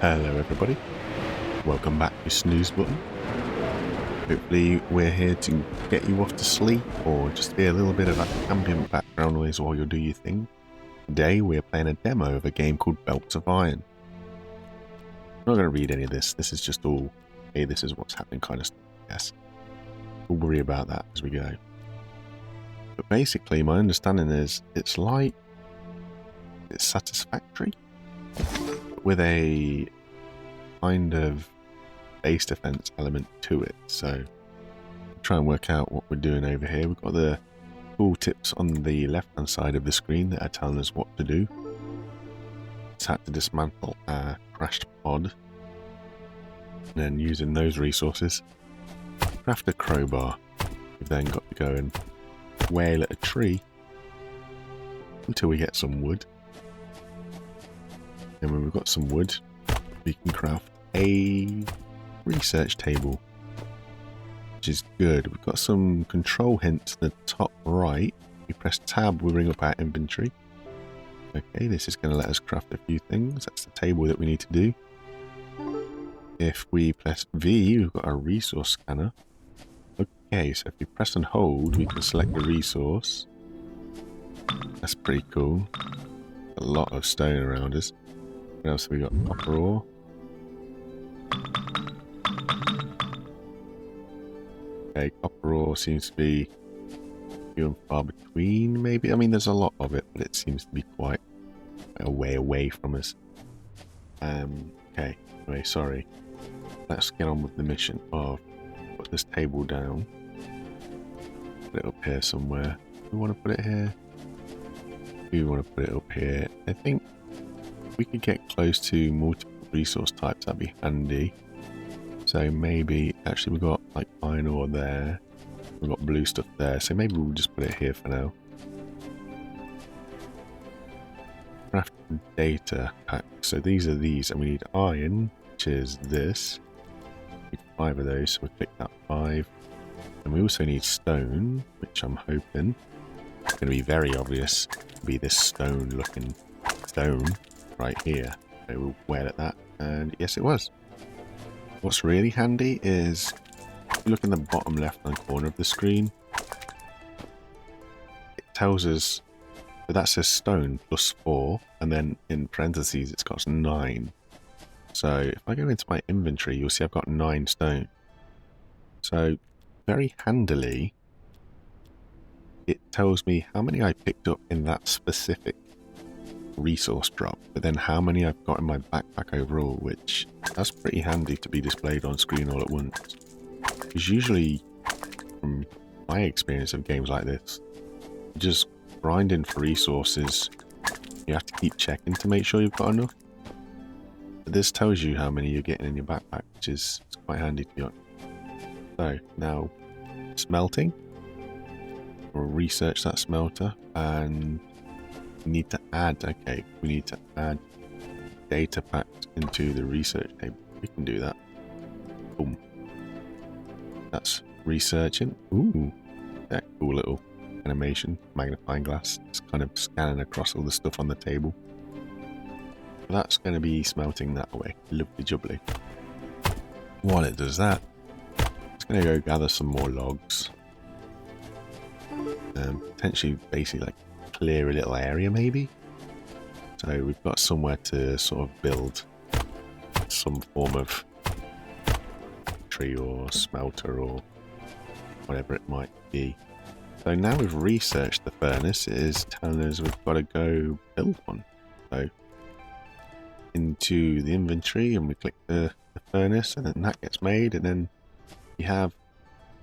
Hello everybody, welcome back to Snooze Button. Hopefully we're here to get you off to sleep or just be a little bit of that ambient background noise while you do your thing. Today we're playing a demo of a game called Belts of Iron. I'm not going to read any of this, this is just all, hey, this is what's happening kind of stuff, yes. We'll worry about that as we go. But basically my understanding is it's satisfactory with a kind of base defense element to it. So try and work out what we're doing over here. We've got the tool tips on the left hand side of the screen that are telling us what to do. It's had to dismantle our crashed pod, and then using those resources craft a crowbar. We've then got to go and wail at a tree until we get some wood. And when we've got some wood, we can craft a research table, which is good. We've got some control hints in the top right. We press tab, we bring up our inventory. Okay, this is going to let us craft a few things. That's the table that we need to do. If we press V, we've got a resource scanner. Okay, so if we press and hold, we can select the resource. That's pretty cool. A lot of stone around us. What else have we got? Copper ore. Okay, copper ore seems to be few and far between, maybe. I mean, there's a lot of it, but it seems to be quite a way away from us. Okay, anyway, sorry. Let's get on with the mission of put this table down. Put it up here somewhere. We want to put it here. We want to put it up here. I think we could get close to multiple resource types. That'd be handy. So maybe, actually we've got like iron ore there. We've got blue stuff there. So maybe we'll just put it here for now. Craft data pack. So these are these, and we need iron, which is this. We need 5 of those, so we click that 5. And we also need stone, which I'm hoping is going to be very obvious to be this stone looking stone right here. So we'll wear at that, and yes it was. What's really handy is if you look in the bottom left hand corner of the screen, it tells us that says stone plus 4, and then in parentheses it's got 9. So if I go into my inventory, you'll see I've got 9 stone. So very handily it tells me how many I picked up in that specific resource drop, but then how many I've got in my backpack overall, which that's pretty handy to be displayed on screen all at once. Because usually, from my experience of games like this, just grinding for resources, you have to keep checking to make sure you've got enough. But this tells you how many you're getting in your backpack, which is quite handy to be honest. So now, smelting. We'll research that smelter, and we need to add, okay, we need to add data packs into the research table. We can do that. Boom. That's researching. Ooh, that cool little animation, magnifying glass. It's kind of scanning across all the stuff on the table. That's going to be smelting that away. Lovely jubbly. While it does that, it's going to go gather some more logs. Potentially, basically, like clear a little area, maybe. So we've got somewhere to sort of build some form of tree or smelter or whatever it might be. So now we've researched the furnace, it is telling us we've got to go build one. So into the inventory, and we click the furnace, and then that gets made, and then you have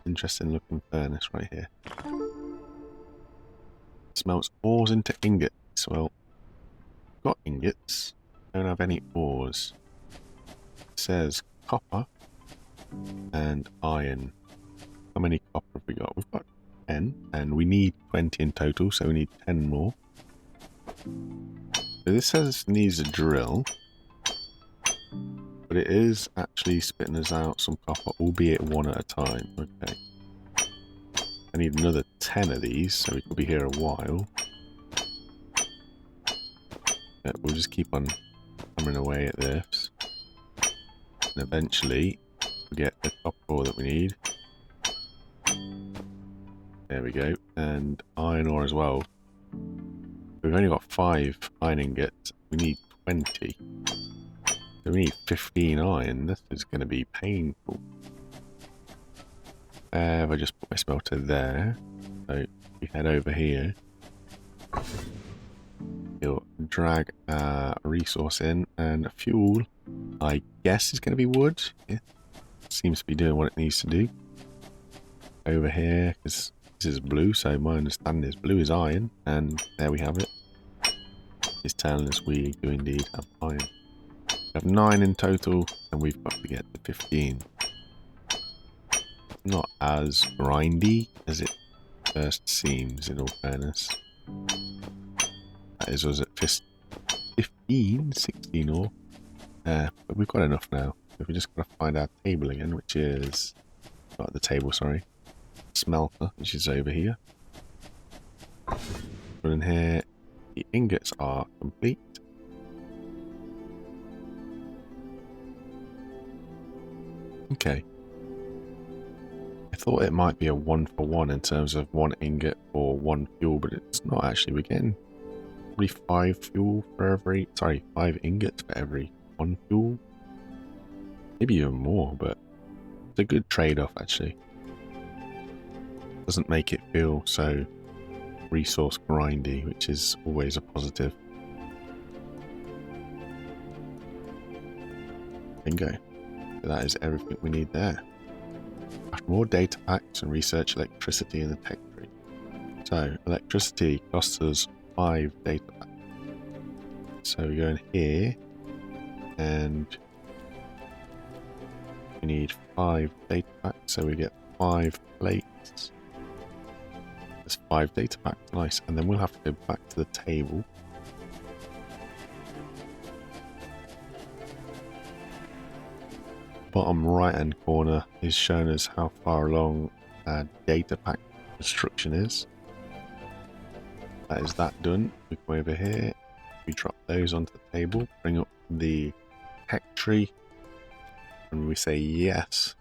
interesting looking furnace right here. Smelts ores into ingots. Well, got ingots, don't have any ores. It says copper and iron. How many copper have we got? We've got 10, and we need 20 in total, so we need 10 more. So this says it needs a drill, but it is actually spitting us out some copper, albeit one at a time. Okay. I need another 10 of these, so we could be here a while. Yeah, we'll just keep on hammering away at this. And eventually we get the copper ore that we need. There we go. And iron ore as well. We've only got 5 iron ingots. We need 20. So we need 15 iron. This is going to be painful. If I just put my smelter there. So we head over here. It'll drag a resource in, and fuel, I guess, is going to be wood. Yeah. Seems to be doing what it needs to do. Over here, because this is blue, so my understanding is blue is iron, and there we have it. It's telling us we do indeed have iron. We have 9 in total, and we've got to get to 15. Not as grindy as it first seems, in all fairness. That is, was it 15, 16 ore? But we've got enough now. If we just got to find our table again, which is not the table, sorry. Smelter, which is over here. But in here, the ingots are complete. Okay. I thought it might be a 1-for-1 in terms of 1 ingot for 1 fuel, but it's not actually. We're getting probably 5 fuel for every, 5 ingots for every 1 fuel. Maybe even more, but it's a good trade-off actually. Doesn't make it feel so resource grindy, which is always a positive. Bingo. So that is everything we need there. After more data packs and research electricity in the tech tree. So electricity costs us 5 data packs. So we go in here and we need 5 data packs, so we get 5 plates. There's 5 data packs, nice. And then we'll have to go back to the table. Bottom right hand corner is showing us how far along our data pack construction is. That is that done. We come over here, we drop those onto the table, bring up the tech tree, and we say yes.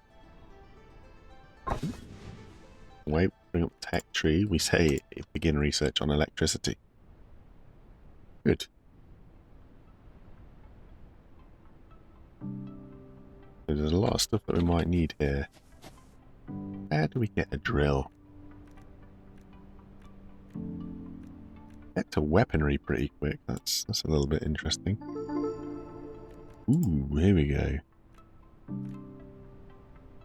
Wait, bring up tech tree, we say begin research on electricity. Good. There's a lot of stuff that we might need here. Where do we get a drill? Get to weaponry pretty quick. That's a little bit interesting. Ooh, here we go.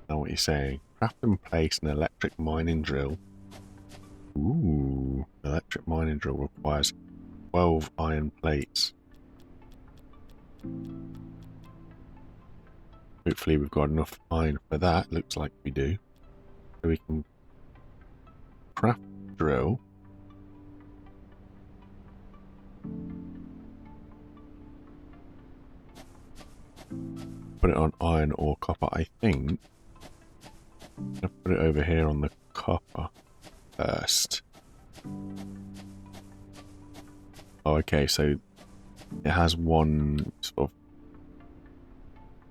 Now what you're saying. Craft and place an electric mining drill. Ooh, electric mining drill requires 12 iron plates. Hopefully we've got enough iron for that. Looks like we do. So we can craft drill. Put it on iron or copper, I think. I'm going to put it over here on the copper first. Oh, okay, so it has one sort of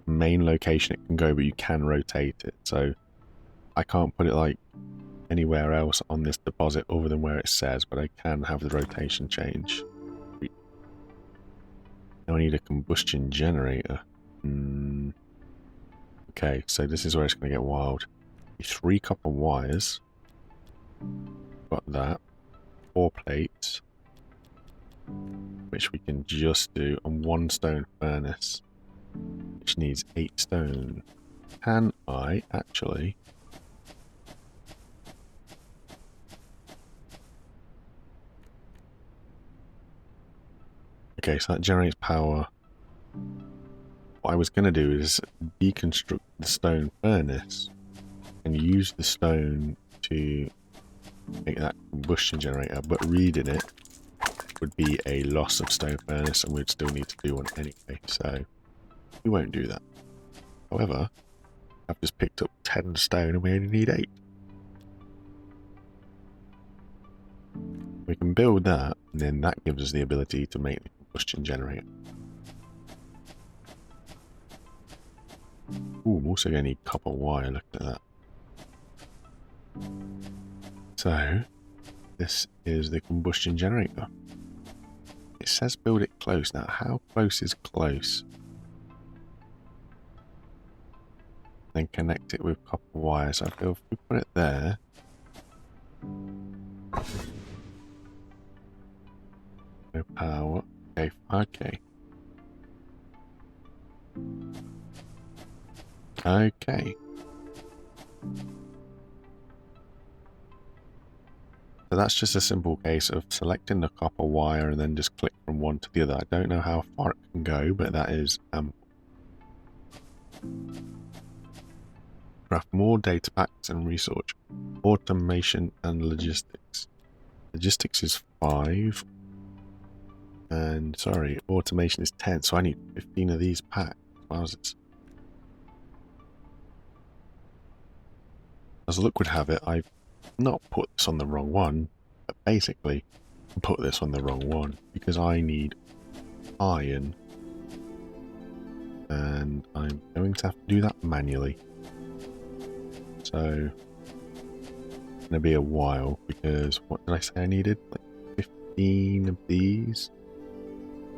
main location it can go, but you can rotate it. So I can't put it like anywhere else on this deposit other than where it says, but I can have the rotation change. Now I need a combustion generator. Okay, so this is where it's going to get wild. 3 copper wires. Got that. 4 plates. Which we can just do. And 1 stone furnace. Which needs 8 stone. Can I actually... Okay, so that generates power. What I was going to do is deconstruct the stone furnace and use the stone to make that combustion generator, but reading it would be a loss of stone furnace and we'd still need to do one anyway, so we won't do that. However, I've just picked up 10 stone and we only need 8. We can build that, and then that gives us the ability to make the combustion generator. Ooh, I'm also going to need copper wire, look at that. So, this is the combustion generator. It says build it close. Now, how close is close? Then connect it with copper wire. So I feel if we put it there, no power. Okay, okay. Okay. So that's just a simple case of selecting the copper wire and then just click from one to the other. I don't know how far it can go, but that is craft more data packs and research. Automation and logistics. Logistics is 5. And sorry, automation is 10. So I need 15 of these packs. Wowzers. As luck would have it, I've not put this on the wrong one, but basically put this on the wrong one because I need iron and I'm going to have to do that manually. So it's going to be a while because what did I say I needed? Like 15 of these.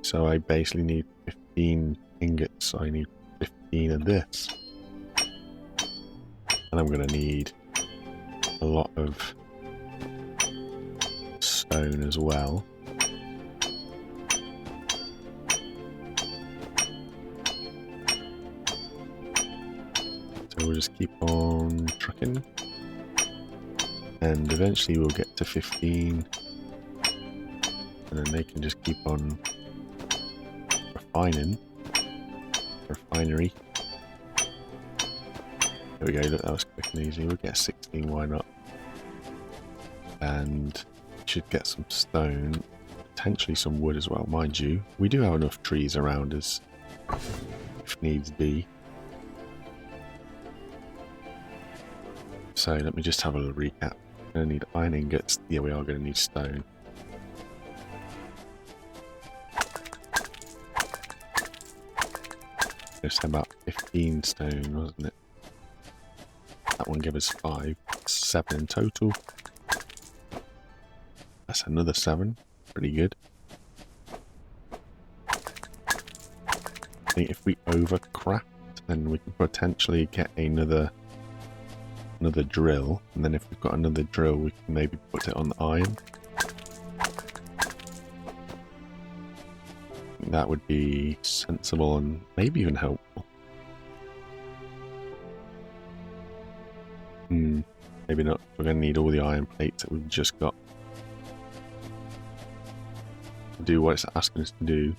So I basically need 15 ingots. So I need 15 of this. And I'm going to need a lot of stone as well. So we'll just keep on trucking. And eventually we'll get to 15. And then they can just keep on refining. Refinery. There we go, look, that was quick and easy. We'll get 16, why not? And should get some stone, potentially some wood as well, mind you. We do have enough trees around us, if needs be. So let me just have a little recap. We're going to need iron ingots. Yeah, we are going to need stone. Just about 15 stone, wasn't it? That one gave us 5. 7 in total. That's another 7. Pretty good. I think if we overcraft, then we can potentially get another drill. And then if we've got another drill, we can maybe put it on the iron. That would be sensible and maybe even helpful. Maybe not. We're going to need all the iron plates that we've just got to do what it's asking us to do.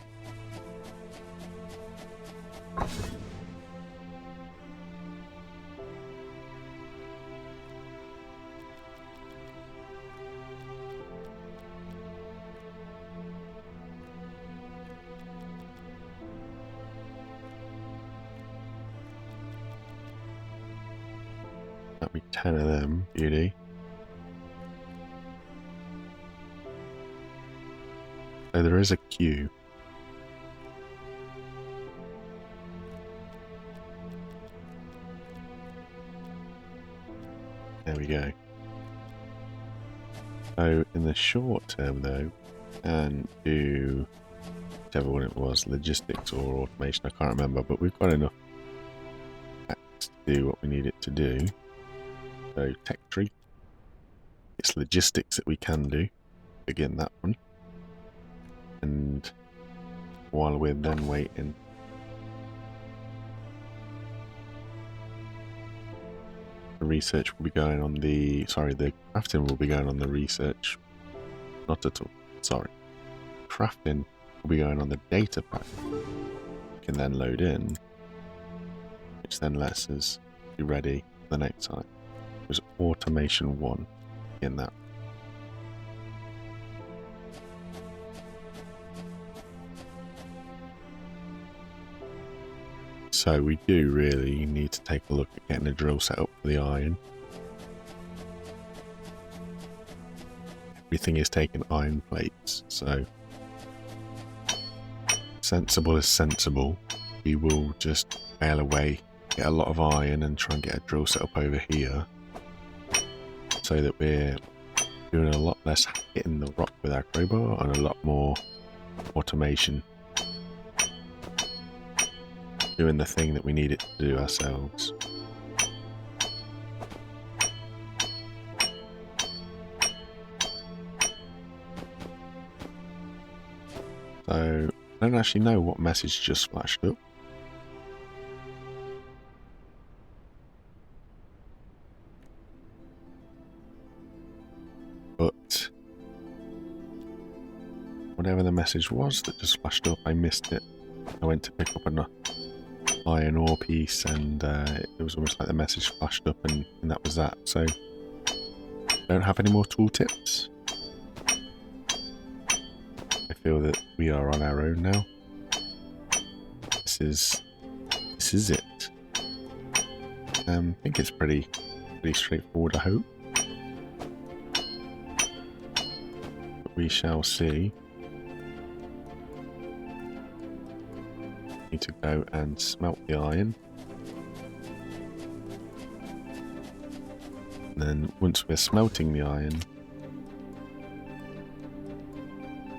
That'd be 10 of them, beauty. So there is a queue. There we go. So in the short term though, and do whichever one it was, logistics or automation, I can't remember, but we've got enough packs to do what we need it to do. So tech tree, it's logistics that we can do. Begin that one. And while we're then waiting, the research will be going on the, the crafting will be going on the research. Not at all, sorry. Crafting will be going on the data pack. We can then load in, which then lets us be ready for the next time. It was automation 1 in that. So we do really need to take a look at getting a drill set up for the iron. Everything is taking iron plates, so sensible is sensible. We will just bail away get a lot of iron and try and get a drill set up over here, so that we're doing a lot less hitting the rock with our crowbar and a lot more automation. Doing the thing that we need it to do ourselves. So, I don't actually know what message just flashed up. But whatever the message was that just flashed up, I missed it. I went to pick up an iron ore piece and it was almost like the message flashed up and that was that. So, don't have any more tooltips. I feel that we are on our own now. This is it. I think it's pretty straightforward, I hope. But we shall see. Need to go and smelt the iron. And then once we're smelting the iron,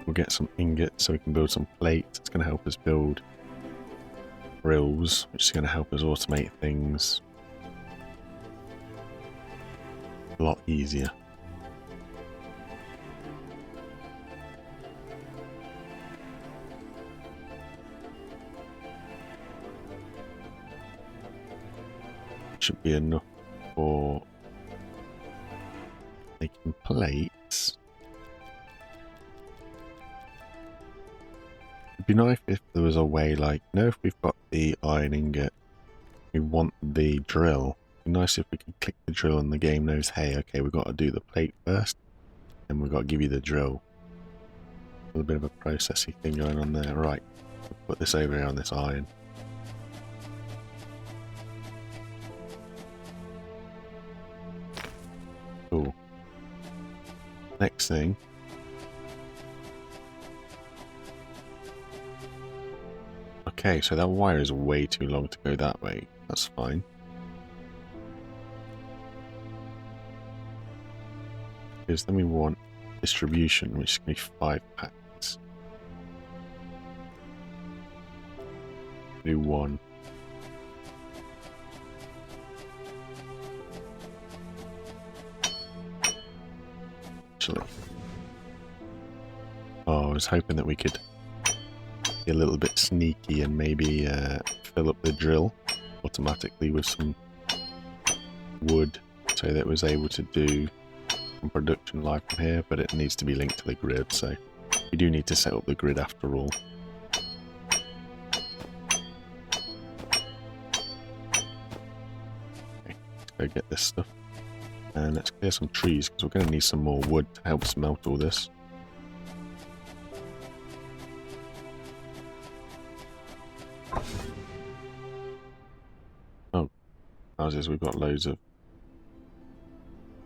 we'll get some ingots so we can build some plates. It's going to help us build drills, which is going to help us automate things a lot easier. Should be enough for making plates. It'd be nice if there was a way, like, you know, if we've got the iron ingot, we want the drill. It'd be nice if we could click the drill and the game knows, hey, okay, we've got to do the plate first, and we've got to give you the drill. A little bit of a processy thing going on there. Right, we'll put this over here on this iron. Cool. Next thing. Okay, so that wire is way too long to go that way. That's fine. Because then we want distribution, which is going to be 5 packs. Do 1. Actually. Oh, I was hoping that we could be a little bit sneaky and maybe fill up the drill automatically with some wood so that it was able to do some production live from here, but it needs to be linked to the grid, so we do need to set up the grid after all. Okay, let's go get this stuff and let's clear some trees because we're going to need some more wood to help smelt all this. Oh, houses, we've got loads of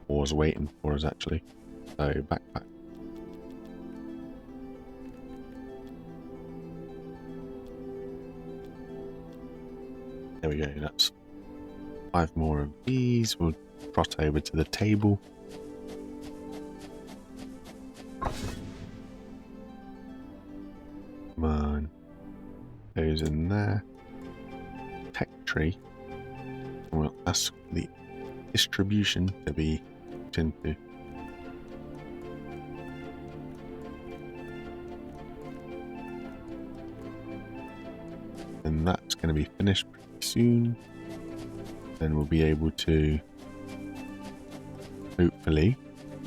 ores waiting for us actually. So backpack. There we go, that's 5 more of these. We'll trot over to the table. Come on. Goes in there. Tech tree. And we'll ask the distribution to be put into. And that's going to be finished pretty soon. Then we'll be able to hopefully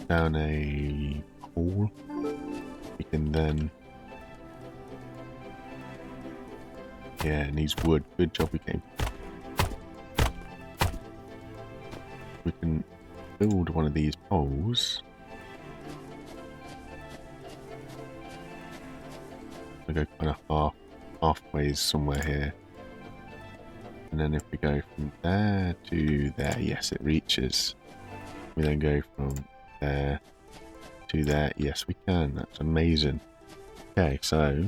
down a hole. We can then, yeah, it needs wood. Good job we came. We can build one of these poles. We go kind of halfway somewhere here. And then if we go from there to there, yes, it reaches. We then go from there to there. Yes, we can. That's amazing. Okay, so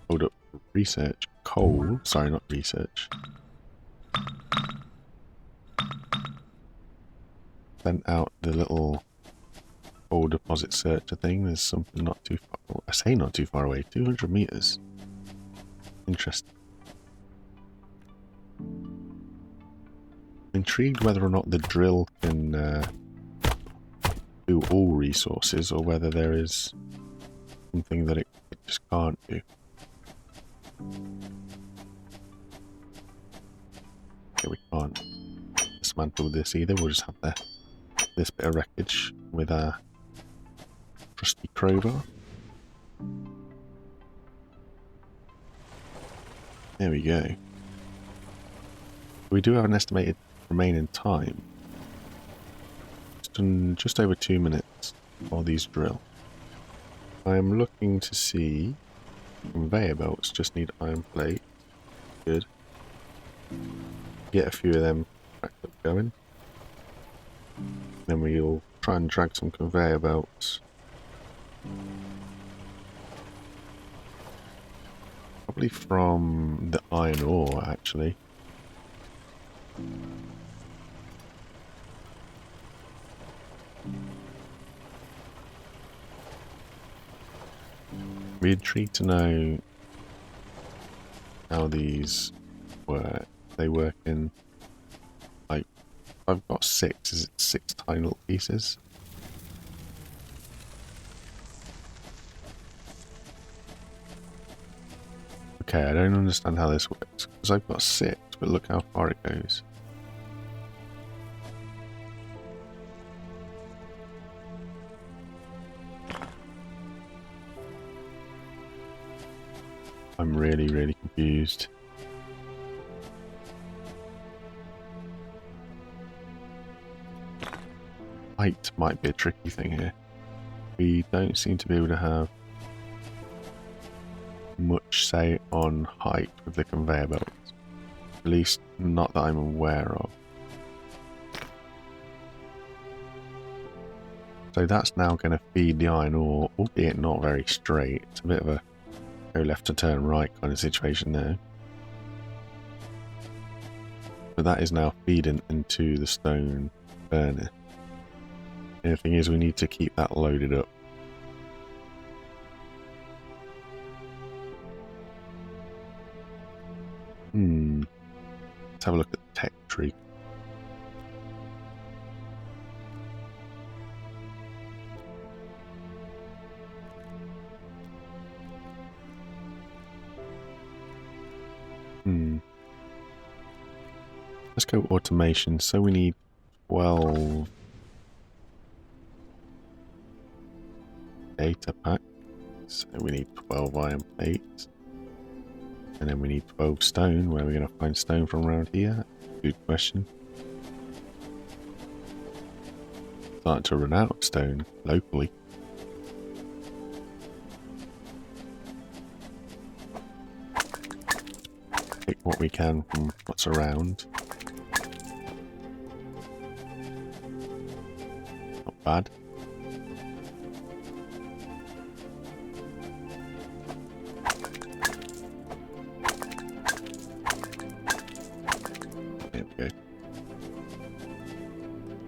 hold up Research coal. Sorry, not research. Sent out the little coal deposit searcher thing. There's something not too far. I say not too far away. 200 meters. Interesting. Intrigued whether or not the drill can do all resources, or whether there is something that it just can't do. Okay, we can't dismantle this either. We'll just have this bit of wreckage with our trusty crowbar. There we go. We do have an estimated remaining time. It's done just over 2 minutes while these drill. I am looking to see conveyor belts. Just need iron plate. Good. Get a few of them cracked up going. Then we'll try and drag some conveyor belts. Probably from the iron ore, actually. Be intrigued to know how these work. They work in, like, I've got 6. Is it 6 tiny little pieces? Okay, I don't understand how this works, because I've got 6, but look how far it goes. I'm really, really confused. Height might be a tricky thing here. We don't seem to be able to have much say on height with the conveyor belts. At least not that I'm aware of. So that's now going to feed the iron ore, albeit not very straight. It's a bit of a go left to turn right kind of situation there. But that is now feeding into the stone burner. And the thing is, we need to keep that loaded up. Let's have a look at the tech tree. Let's go automation. So we need 12 data packs. So we need 12 iron plates. And then we need 12 stone. Where are we going to find stone from around here? Good question. Starting to run out of stone locally. Pick what we can from what's around. Not bad. There we go.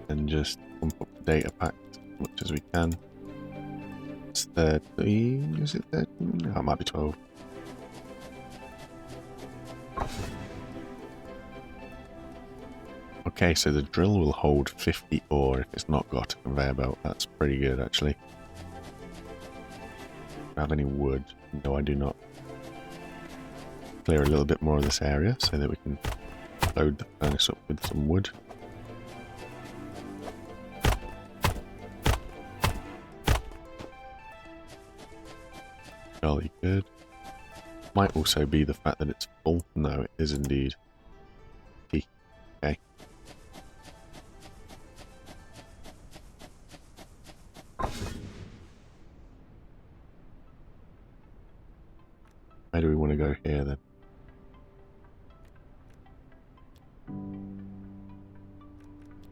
And just pump up the data pack as much as we can. It's 13, is it 13? No, it might be 12. Okay, so the drill will hold 50 ore if it's not got a conveyor belt. That's pretty good, actually. Do I have any wood? No, I do not. Clear a little bit more of this area so that we can load the furnace up with some wood. Jolly good. Might also be the fact that it's full. No, it is indeed. Okay. Where do we want to go here then?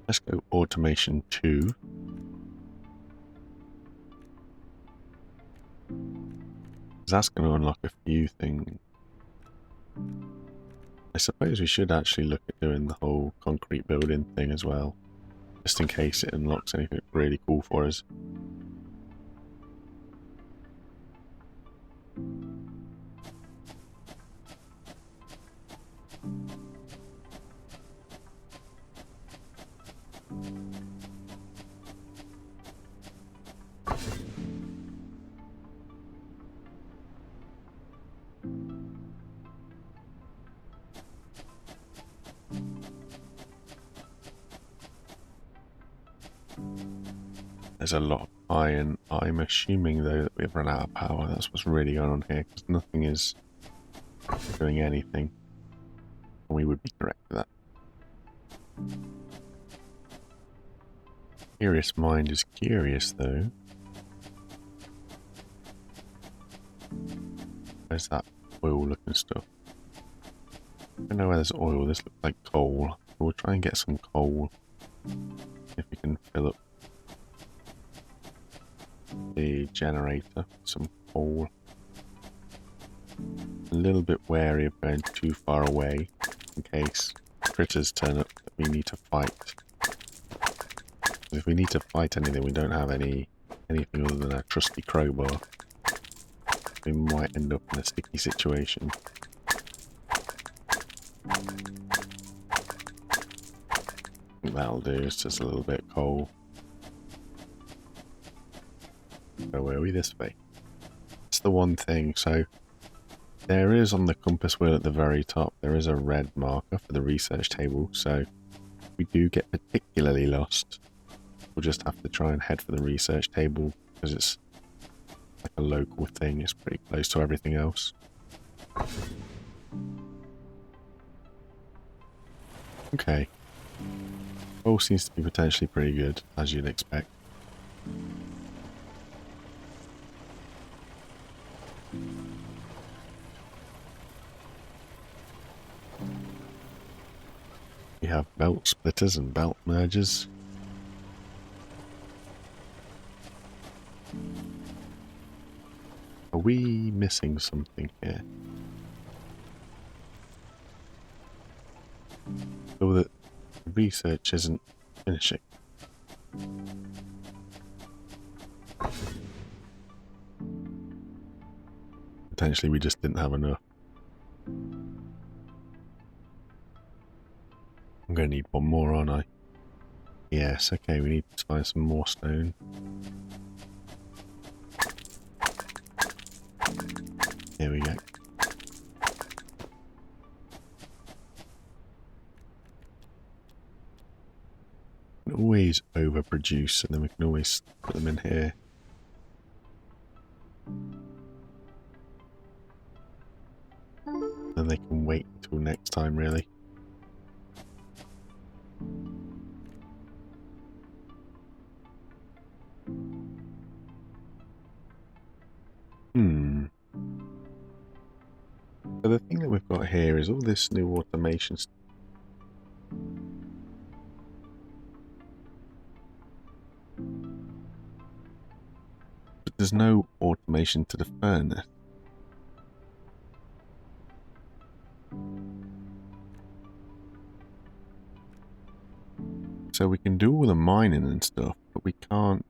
Let's go automation 2. That's going to unlock a few things. I suppose we should actually look at doing the whole concrete building thing as well, just in case it unlocks anything really cool for us. There's a lot of iron. I'm assuming though that we've run out of power. That's what's really going on here, because nothing is doing anything. And we would be correct with that. Curious mind is curious though. Where's that oil looking stuff? I don't know where there's oil. This looks like coal. We'll try and get some coal. If we can fill up the generator, some coal. A little bit wary of going too far away in case critters turn up that we need to fight. If we need to fight anything, we don't have anything other than our trusty crowbar. We might end up in a sticky situation. I think that'll do. It's just a little bit coal. So where are we? This way. That's the one thing. So there is on the compass wheel at the very top, there is a red marker for the research table. So if we do get particularly lost, we'll just have to try and head for the research table because it's like a local thing. It's pretty close to everything else. Okay. All seems to be potentially pretty good, as you'd expect. We have belt splitters and belt mergers. Are we missing something here? So that research isn't finishing. Potentially we just didn't have enough. I'm going to need one more, aren't I? Yes, okay, we need to find some more stone. Here we go. We can always overproduce and then we can always put them in here. And they can wait until next time, really. So the thing that we've got here is all this new automation stuff. But there's no automation to the furnace. So we can do all the mining and stuff, but we can't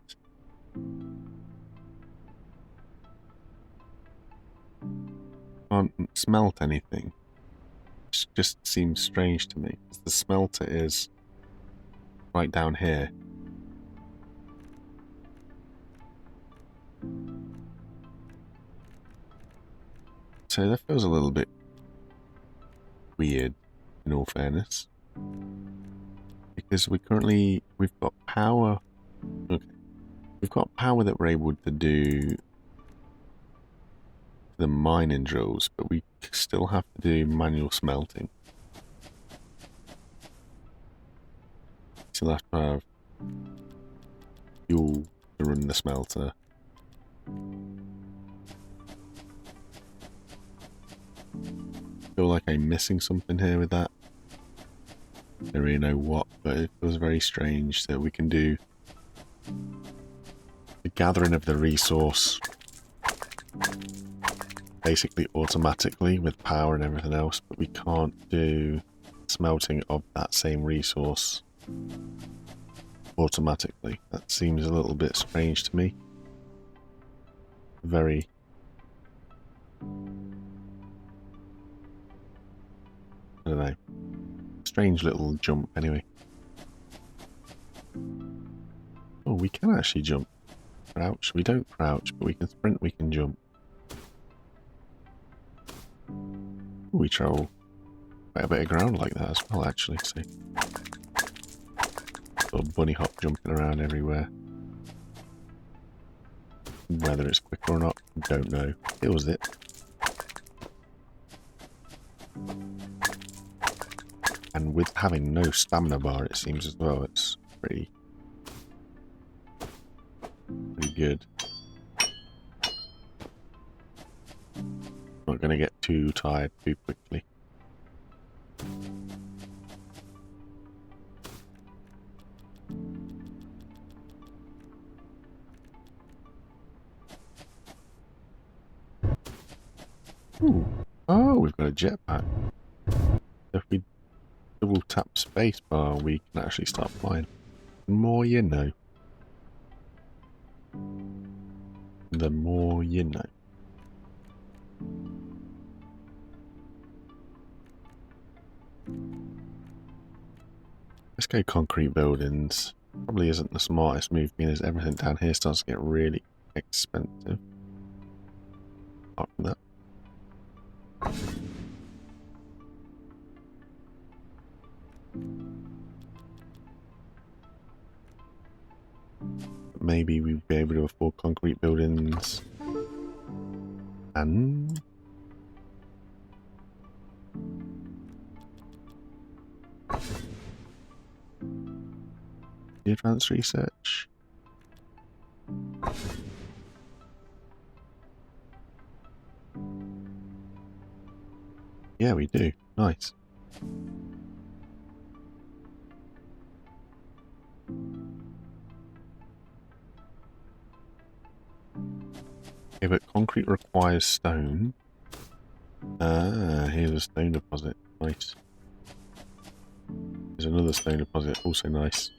smelt anything. It just seems strange to me. The smelter is right down here. So that feels a little bit weird, in all fairness. Because we've got power. Okay. We've got power that we're able to do the mining drills, but we still have to do manual smelting. Still have to have fuel to run the smelter. Feel like I'm missing something here with that. I don't really know what, but it feels very strange that we can do the gathering of the resource basically automatically with power and everything else, but we can't do smelting of that same resource automatically. That seems a little bit strange to me. Very... I don't know. Strange little jump anyway. Oh, we can actually jump. Crouch. We don't crouch, but we can sprint, we can jump. We travel quite a bit of ground like that as well, actually. So, sort of bunny hop jumping around everywhere. Whether it's quick or not, don't know. Feels it. And with having no stamina bar, it seems as well, it's pretty good. Not going to get too tired too quickly. Ooh. Oh, we've got a jetpack. If we double tap spacebar, we can actually start flying. The more you know. The more you know. Let's go concrete buildings. Probably isn't the smartest move, being as everything down here starts to get really expensive. Apart from that. Maybe we'd be able to afford concrete buildings. And... the advanced research. Yeah, we do. Nice. Okay, but concrete requires stone. Ah, here's a stone deposit. Nice. There's another stone deposit. Also nice.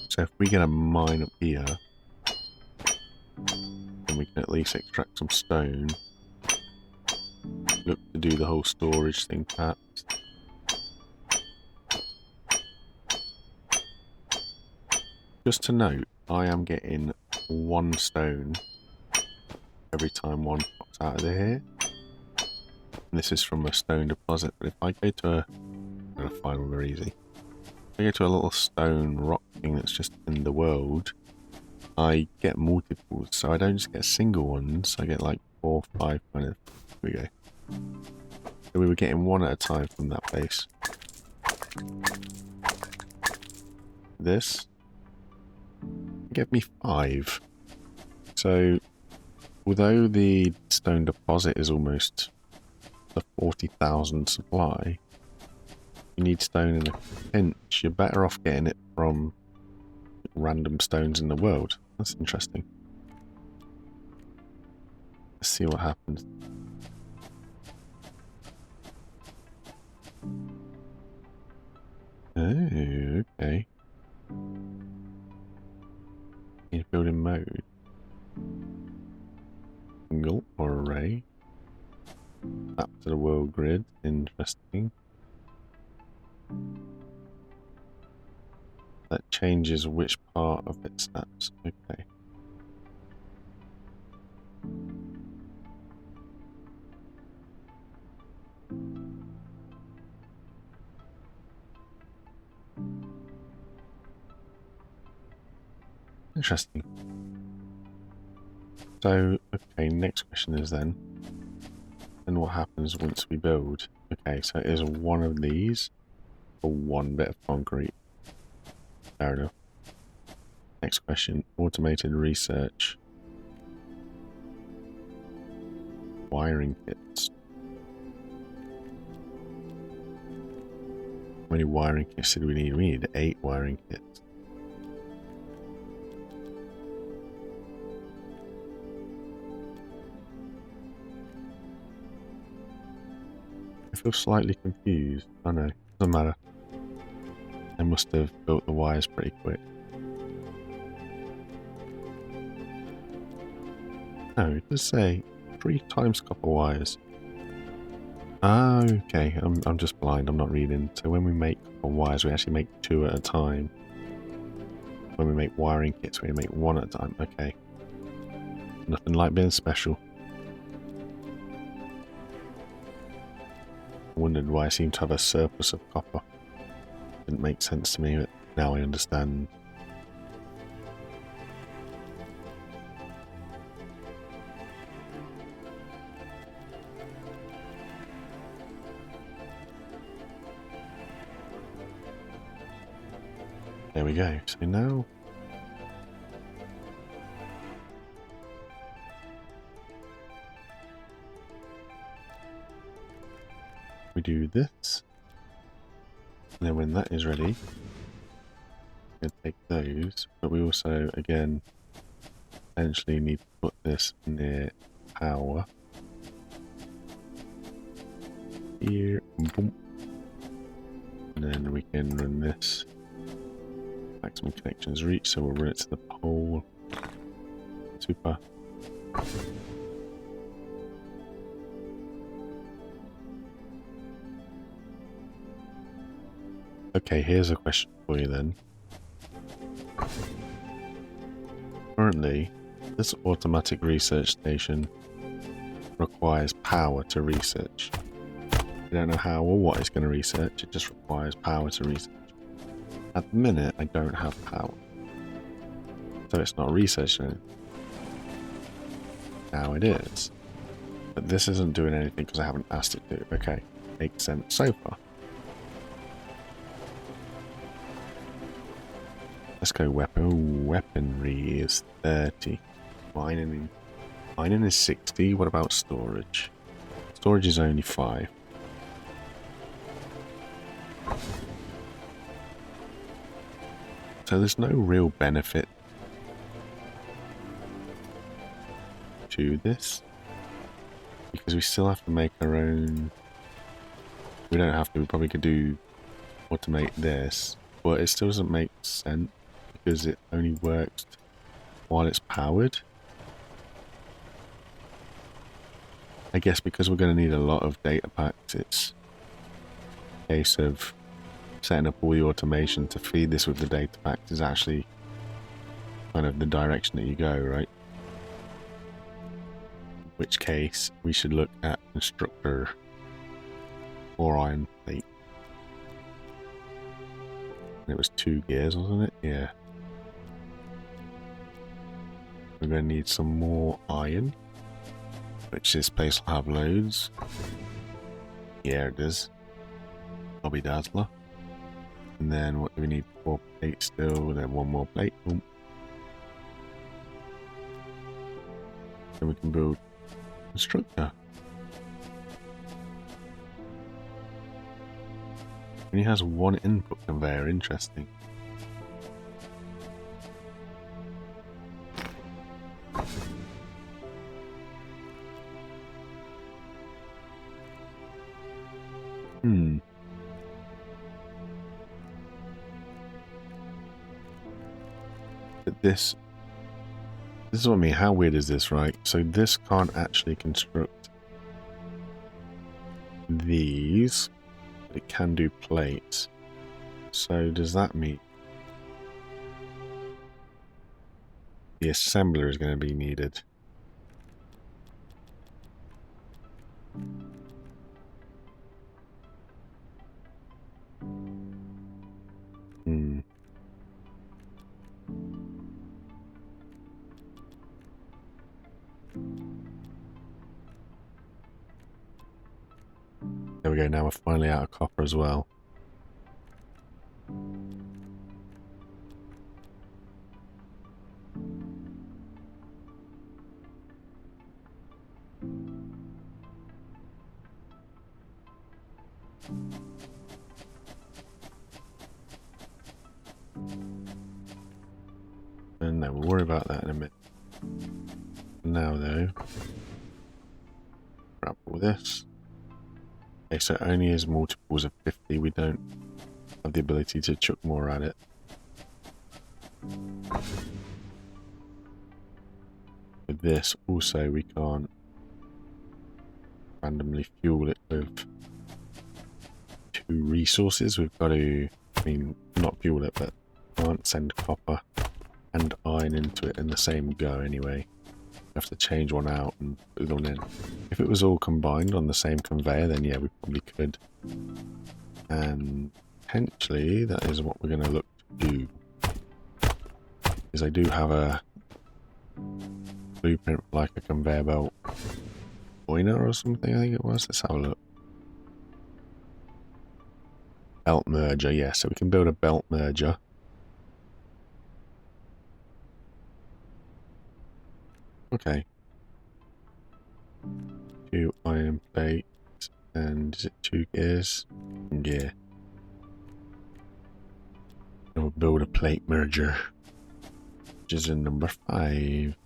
So if we get a mine up here, then we can at least extract some stone. Look to do the whole storage thing, perhaps. Just to note, I am getting 1 stone every time one pops out of here. And this is from a stone deposit, but if I go to a... I'm going to find one very easy. If I go to a little stone rock thing that's just in the world, I get multiples, so I don't just get single ones, I get like 4, 5 kind of... Here we go. So we were getting 1 at a time from that place. This give me 5. So, although the stone deposit is almost the 40,000 supply, you need stone in a pinch. You're better off getting it from random stones in the world. That's interesting. Let's see what happens. Oh, okay. In building mode. Single or array. Map to the world grid. Interesting. That changes which part of it snaps. Okay. Interesting. So, okay, next question is then what happens once we build? Okay, so it is 1 of these for 1 bit of concrete. Fair enough. Next question, automated research. Wiring kits. How many wiring kits do we need? We need 8 wiring kits. I feel slightly confused. Oh no, doesn't matter. I must have built the wires pretty quick. No, it does say 3 times copper wires. Ah, okay, I'm just blind, I'm not reading. So when we make copper wires, we actually make 2 at a time. When we make wiring kits, we make 1 at a time. Okay. Nothing like being special. I wondered why I seem to have a surplus of copper. Didn't make sense to me, but now I understand. There we go. So now we do this. And then when that is ready, we can take those. But we also, again, potentially need to put this near power. Here. Boom. And then we can run this. Maximum connections reach, so we'll run it to the pole. Super. Okay, here's a question for you then. Currently, this automatic research station requires power to research. I don't know how or what it's going to research, it just requires power to research. At the minute, I don't have power. So it's not researching anything. Now it is. But this isn't doing anything because I haven't asked it to. Okay, makes sense so far. Let's go weapon. Ooh, weaponry is 30. Mining is 60. What about storage? Storage is only 5. So there's no real benefit to this because we still have to make our own. We don't have to, we probably could do automate this, but it still doesn't make sense because it only works while it's powered. I guess because we're going to need a lot of data packs, it's a case of setting up all the automation to feed this with the data packs is actually kind of the direction that you go, right? In which case, we should look at constructor or iron plate. And it was 2 gears, wasn't it? Yeah. We're going to need some more iron, which this place will have loads. Yeah, it is. Bobby Dazzler. And then what do we need? 4 plates still, then 1 more plate. Boom. Then we can build constructor. Only has 1 input conveyor, interesting. But this is what I mean. How weird is this, right? So this can't actually construct these, but it can do plates. So does that mean the assembler is going to be needed? There we go, now we're finally out of copper as well. And no, we'll worry about that in a minute. Now though, grab all this. Okay, so it only is multiples of 50. We don't have the ability to chuck more at it. With this, also, we can't randomly fuel it with 2 resources. We've got to, I mean, not fuel it, but can't send copper and iron into it in the same go anyway. We have to change one out and put it on in. If it was all combined on the same conveyor, then yeah, we probably could. And potentially that is what we're going to look to do. Because I do have a blueprint for like a conveyor belt joiner or something, I think it was. Let's have a look. Belt merger, yeah, so we can build a belt merger. Okay. 2 iron plates, and is it 2 gears? Yeah. And we'll build a plate merger, which is in number 5.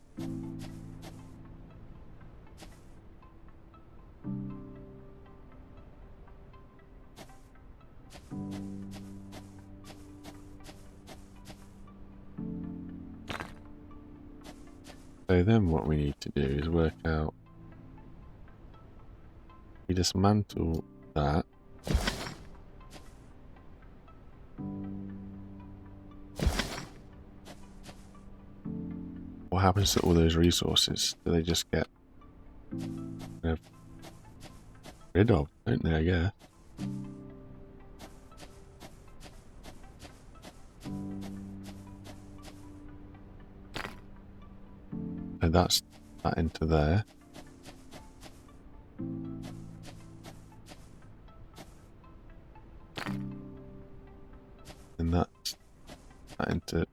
So then what we need to do is work out, we dismantle that. What happens to all those resources? Do they just get rid of, don't they, I guess? So that's that into there. And that's that into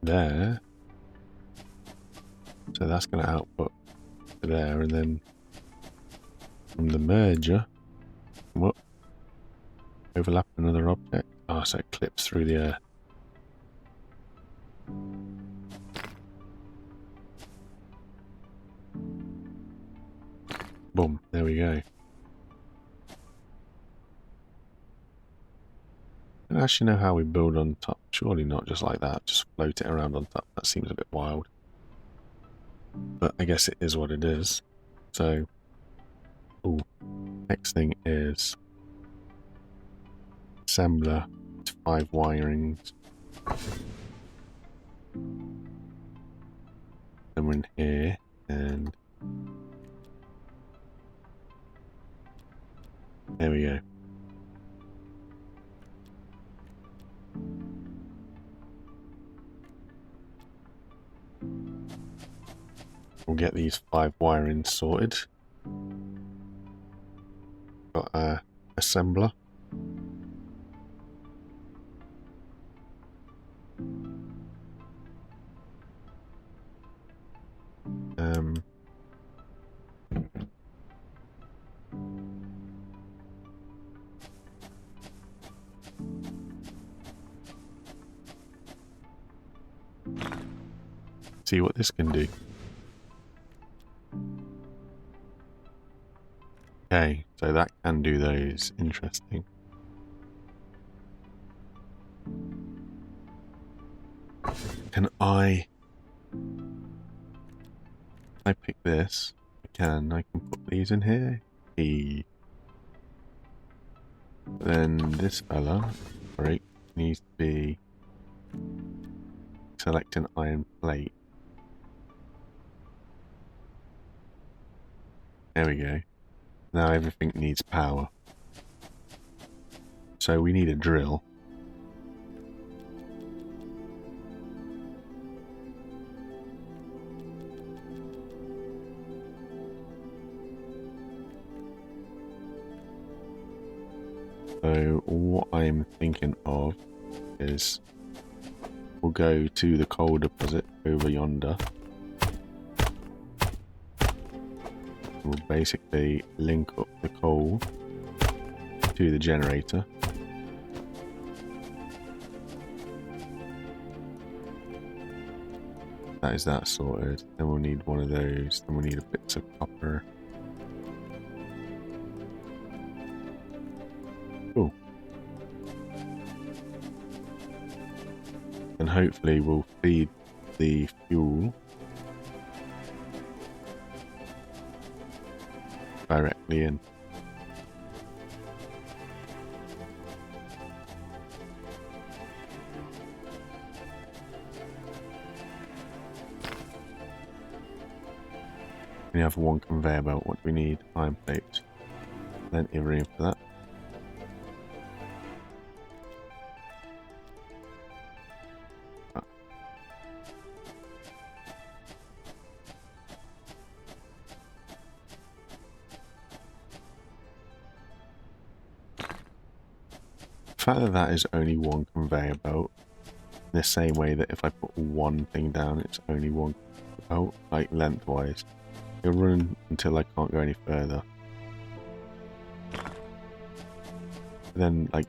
there. So that's going to output to there, and then from the merger, what? Overlap another object. Oh, so it clips through the air. Boom, there we go. I don't actually know how we build on top. Surely not just like that, just float it around on top. That seems a bit wild. But I guess it is what it is. So, ooh, next thing is assembler. It's 5 wirings. Then we're in here, and there we go. We'll get these 5 wirings sorted. Got a assembler. See what this can do. Okay, so that can do those. Interesting. Can I pick this? I can put these in here. Then this fella, right, needs to be select an iron plate. There we go. Now everything needs power. So we need a drill. So what I'm thinking of is we'll go to the coal deposit over yonder. We'll basically link up the coal to the generator. That is that sorted. Then we'll need one of those. Then we'll need a bit of copper. Cool. And hopefully we'll feed the fuel directly in. We have one conveyor belt. What do we need? Iron plates. Plenty of room for that. The fact that that is only one conveyor belt, in the same way that if I put one thing down, it's only one belt, like lengthwise. It'll run until I can't go any further. Then, like,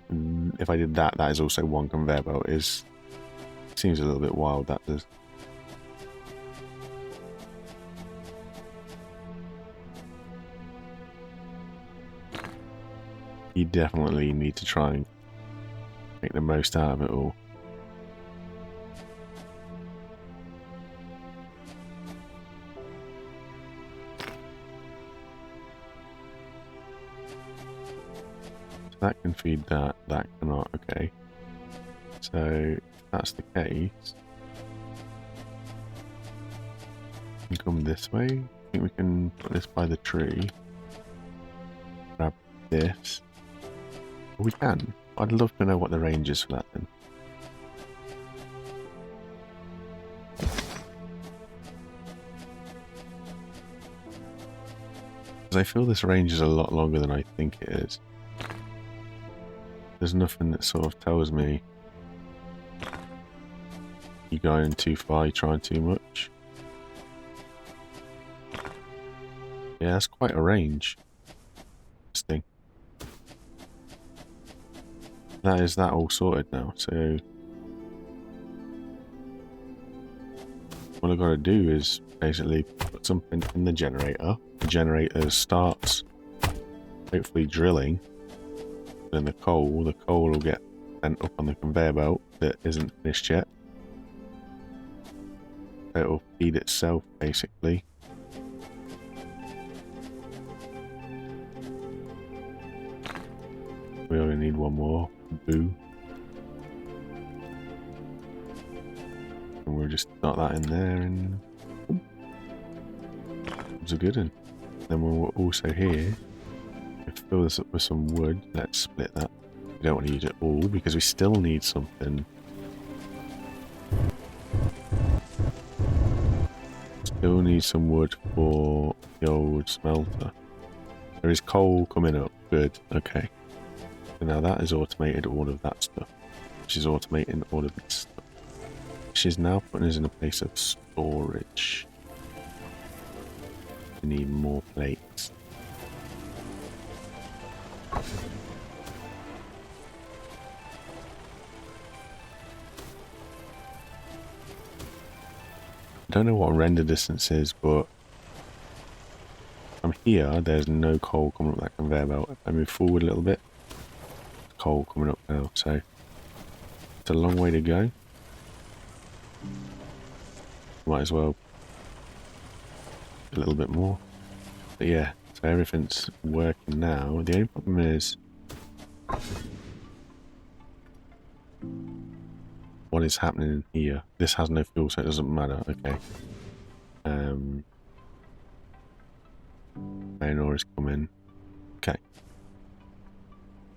if I did that, that is also one conveyor belt. Seems a little bit wild, that does. You definitely need to try and make the most out of it all. So that can feed that, that cannot, okay. So, if that's the case, we can come this way. I think we can put this by the tree. Grab this. We can. I'd love to know what the range is for that then. Because I feel this range is a lot longer than I think it is. There's nothing that sort of tells me you're going too far, you're trying too much. Yeah, that's quite a range. Interesting. That is that all sorted now, so what I've got to do is basically put something in the generator. The generator starts hopefully drilling. Then the coal will get sent up on the conveyor belt that isn't finished yet. So it'll feed itself basically. We only need one more. Boo. And we'll just start that in there and it's a good one. Then we'll also here fill this up with some wood. Let's split that. We don't want to use it all because we still need something. Still need some wood for the old smelter. There is coal coming up. Good. Okay. So now that is automated all of that stuff. Which is automating all of this stuff. Which is now putting us in a place of storage. We need more plates. I don't know what render distance is, but from here, there's no coal coming up that conveyor belt. If I move forward a little bit, coal coming up now, so it's a long way to go. Might as well a little bit more. But yeah, so everything's working now. The only problem is what is happening in here. This has no fuel, so it doesn't matter. Okay. Iron ore is coming. Okay.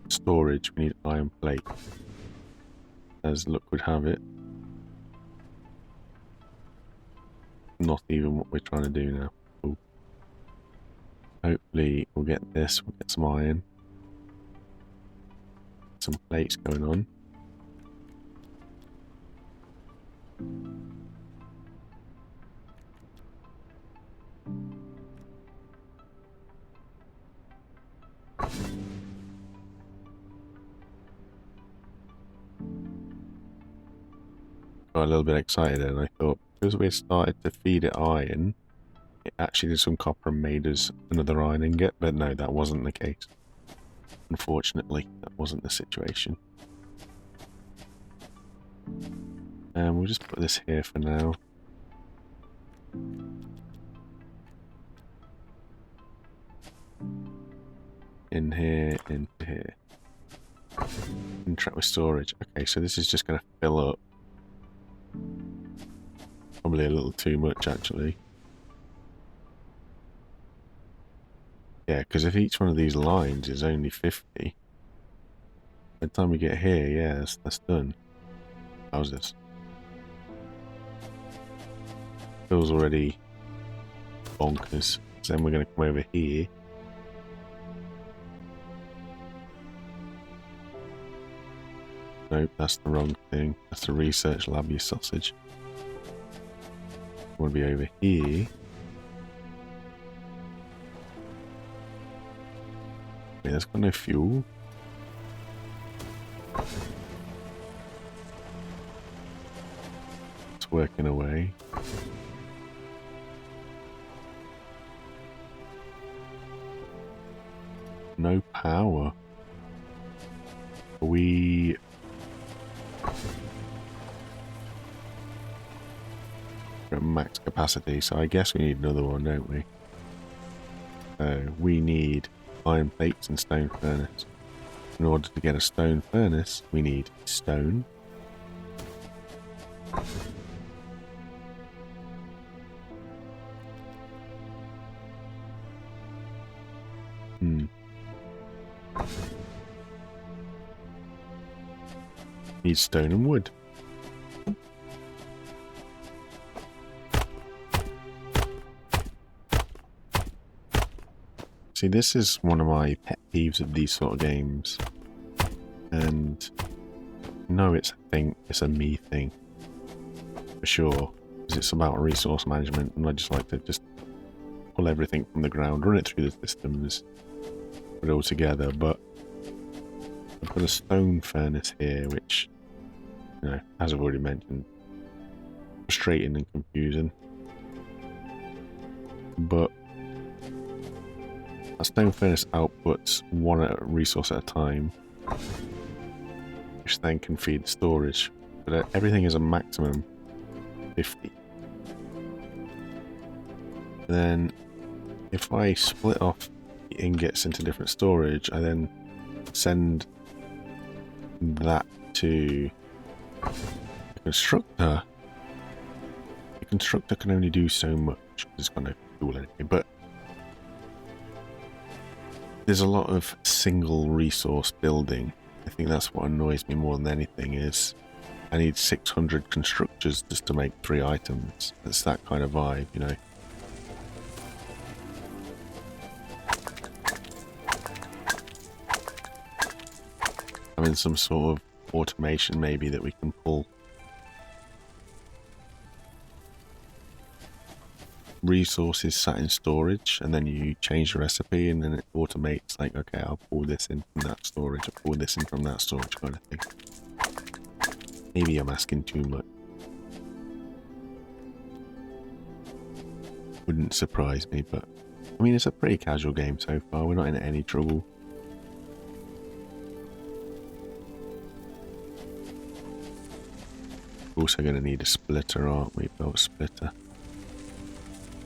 Storage. We need iron plate. As luck would have it. Not even what we're trying to do now. Cool. Hopefully we'll get this. We'll get some iron. Some plates going on. Got a little bit excited and I thought because we started to feed it iron, it actually did some copper and made us another iron ingot, but no, that wasn't the case. unfortunately, that wasn't the situation. And we'll just put this here for now. In here, into here. Interact with storage. Okay, so this is just going to fill up. Probably a little too much, actually. Yeah, because if each one of these lines is only 50, by the time we get here, yeah, that's done. How's this? Feels already bonkers. So then we're going to come over here. Nope, that's the wrong thing. That's the research lab, you sausage. I want to be over here. Wait, that's got no fuel. It's working away. No power. We... We're at max capacity, so I guess we need another one, don't we? So we need iron plates and stone furnace. In order to get a stone furnace, we need stone. Need stone and wood. See, this is one of my pet peeves of these sort of games. And no, it's a thing, it's a me thing. For sure. Because it's about resource management, and I just like to just pull everything from the ground, run it through the systems, put it all together. But I've got a stone furnace here, which, you know, as I've already mentioned, frustrating and confusing. But a stone furnace outputs one resource at a time, which then can feed storage. But everything is a maximum 50. Then, if I split off the ingots into different storage, I then send that to the constructor. The constructor can only do so much. It's got no fuel anyway, but there's a lot of single resource building. I think that's what annoys me more than anything is I need 600 constructors just to make 3 items. It's that kind of vibe, you know. Having some sort of automation maybe that we can pull. Resources sat in storage, and then you change the recipe, and then it automates, like, okay, I'll pull this in from that storage, I'll pull this in from that storage, kind of thing. Maybe I'm asking too much. Wouldn't surprise me, but I mean, it's a pretty casual game so far. We're not in any trouble. We're also going to need a splitter, aren't we? Belt splitter.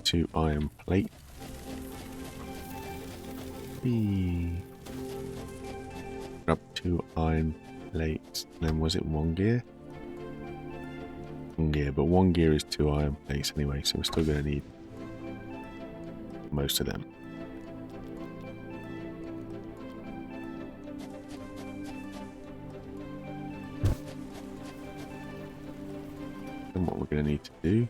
2 iron plate. Grab 2 iron plates. Then was it 1 gear? 1 gear, but 1 gear is 2 iron plates anyway, so we're still going to need most of them. And what we're going to need to do,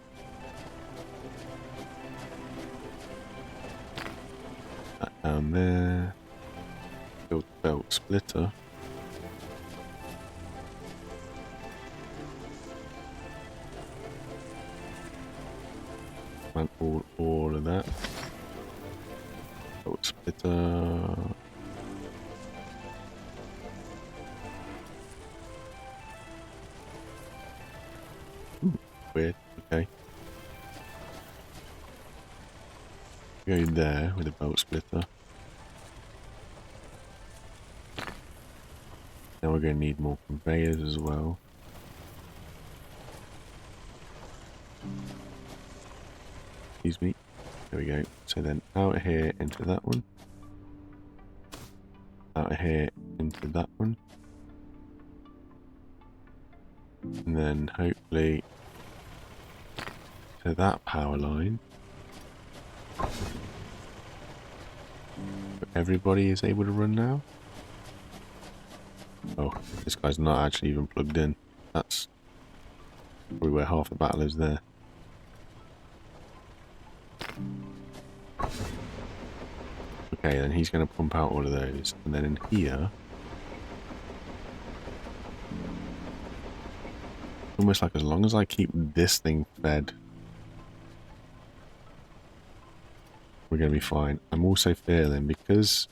that down there, build belt splitter. And all of that. Belt splitter. Weird, okay. Go in there with a belt splitter. Now we're going to need more conveyors as well. Excuse me. There we go. So then out here into that one. Out here into that one. And then hopefully to that power line. But everybody is able to run now. Oh, this guy's not actually even plugged in. That's probably where half the battle is there. Okay, then he's going to pump out all of those. And then in here, almost like as long as I keep this thing fed, we're going to be fine. I'm also feeling because...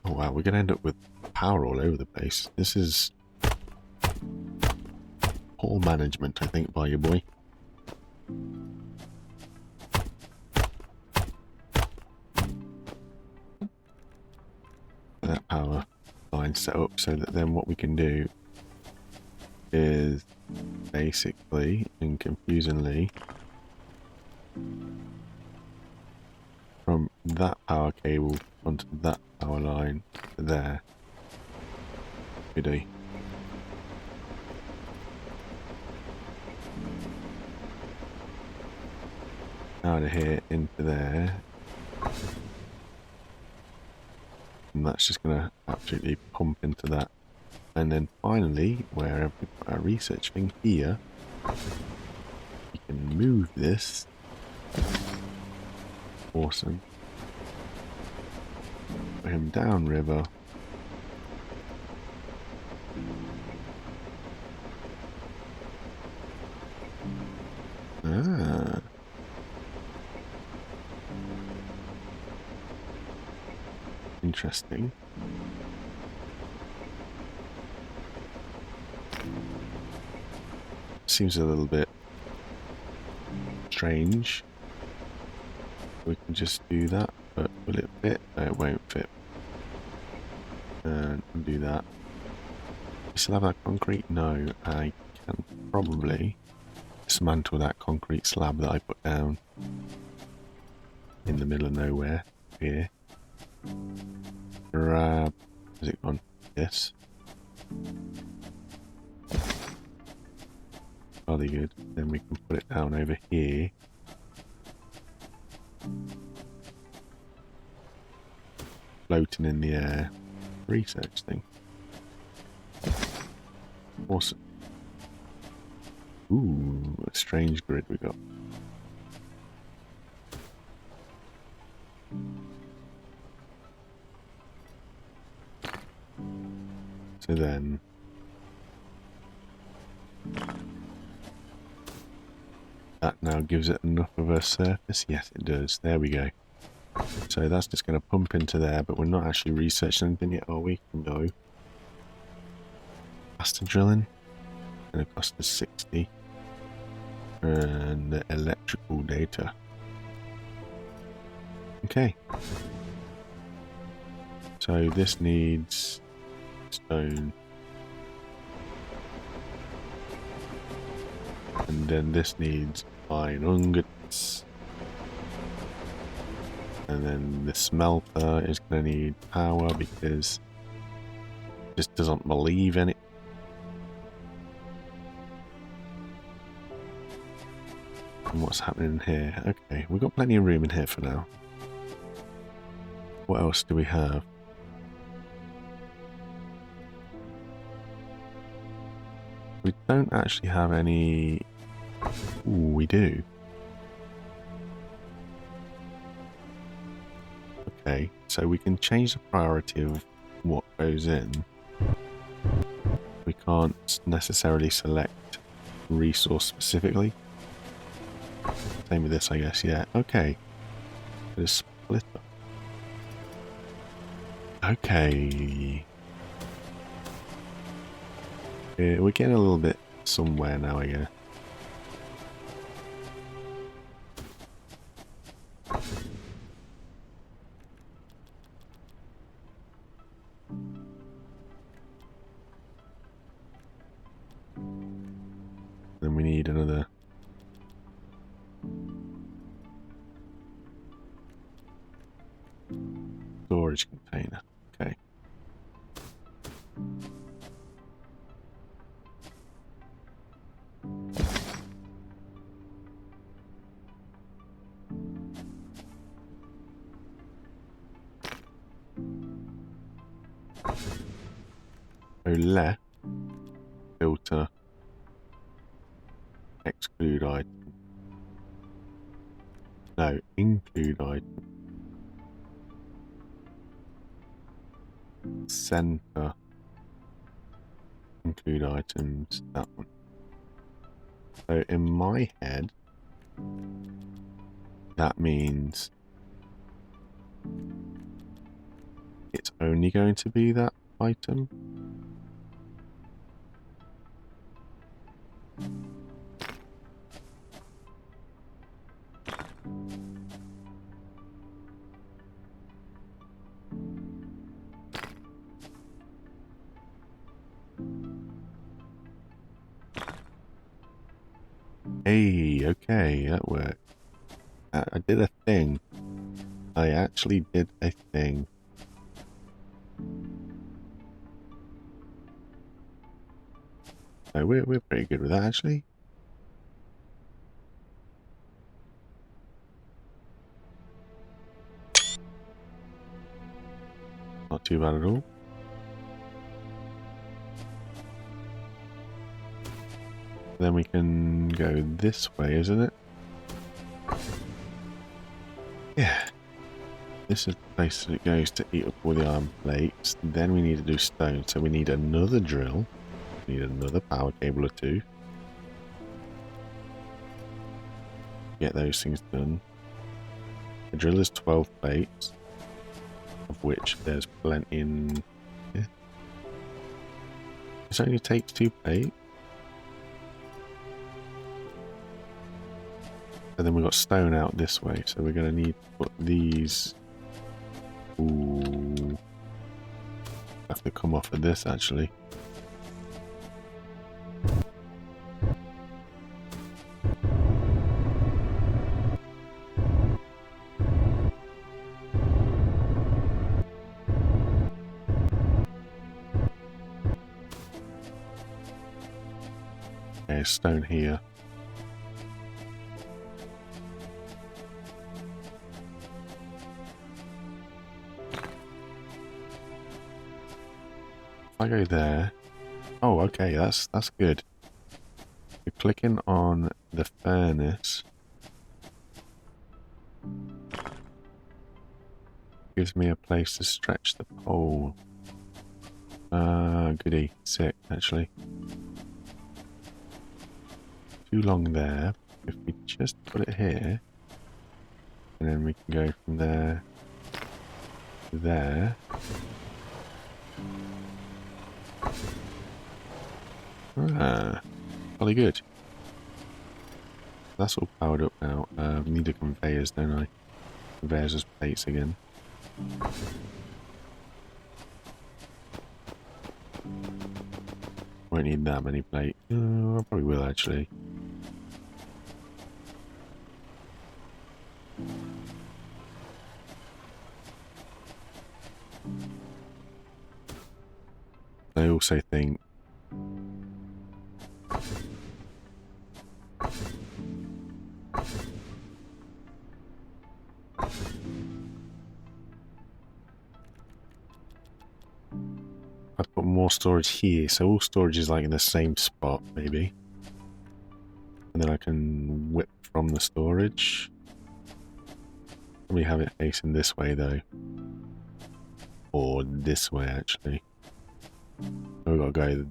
Oh wow, we're going to end up with power all over the place. This is poor management, I think, by your boy. That power line set up so that then what we can do is basically and confusingly from that power cable onto that power line there. Goody. Out of here into there. And that's just going to absolutely pump into that. And then finally, wherever we put our research thing here, we can move this. Awesome. Put him downriver. Ah. Interesting. Seems a little bit strange. We can just do that, but will it fit? No, it won't fit. And do that. You still have that concrete? No, I can probably dismantle that concrete slab that I put down in the middle of nowhere here. Grab, has it gone? Yes. Jolly good. Then we can put it down over here. Floating in the air. Research thing. Awesome. Ooh, a strange grid we got. So then that now gives it enough of a surface. Yes, it does. There we go. So that's just going to pump into there, but we're not actually researching anything yet, are we? No. Faster drilling. Going to cost us 60. And the electrical data. Okay. So this needs stone. And then this needs iron ingots. And then the smelter is going to need power because it just doesn't believe in it. And what's happening here? Okay, we've got plenty of room in here for now. What else do we have? We don't actually have any... Ooh, we do. Okay, so we can change the priority of what goes in. We can't necessarily select resource specifically. Same with this, I guess, yeah. Okay. There's split up. Okay. Yeah, we're getting a little bit somewhere now, I guess. then we need another storage container. Okay. So left filter exclude item. No, include item. Center include items. That one. So in my head, that means it's only going to be that item. Hey, okay, that worked. I did a thing. I actually did a thing. So we're pretty good with that, actually. Not too bad at all. Then we can go this way, isn't it? Yeah. This is the place that it goes to eat up all the iron plates. Then we need to do stone. So we need another drill. We need another power cable or two. Get those things done. The drill is 12 plates, of which there's plenty in here. This only takes 2 plates. And then we've got stone out this way, so we're going to need to put these. Ooh. Have to come off of this actually. Okay, stone here. I go there. Oh, okay, that's good. You're clicking on the furnace. Gives me a place to stretch the pole. Goody. Sick, actually. Too long there. If we just put it here, and then we can go from there to there. Ah, probably good. That's all powered up now. Need the conveyors, don't I? Conveyors as plates again. Won't need that many plates. I probably will actually. I also think I'd put more storage here, so all storage is like in the same spot, maybe. And then I can whip from the storage. Probably have it facing this way though. Or this way actually. So we've got to go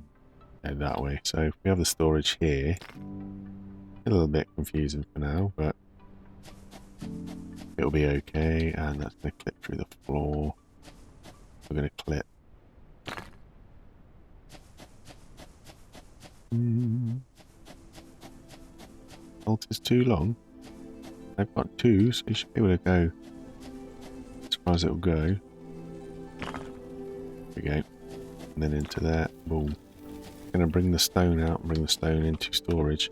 that way. So if we have the storage here, a little bit confusing for now, but it'll be okay. And that's going to clip through the floor. We're going to clip. Alt is too long. I've got 2, so you should be able to go as far as it'll go. There we go. And then into that. Boom. Gonna bring the stone out and bring the stone into storage.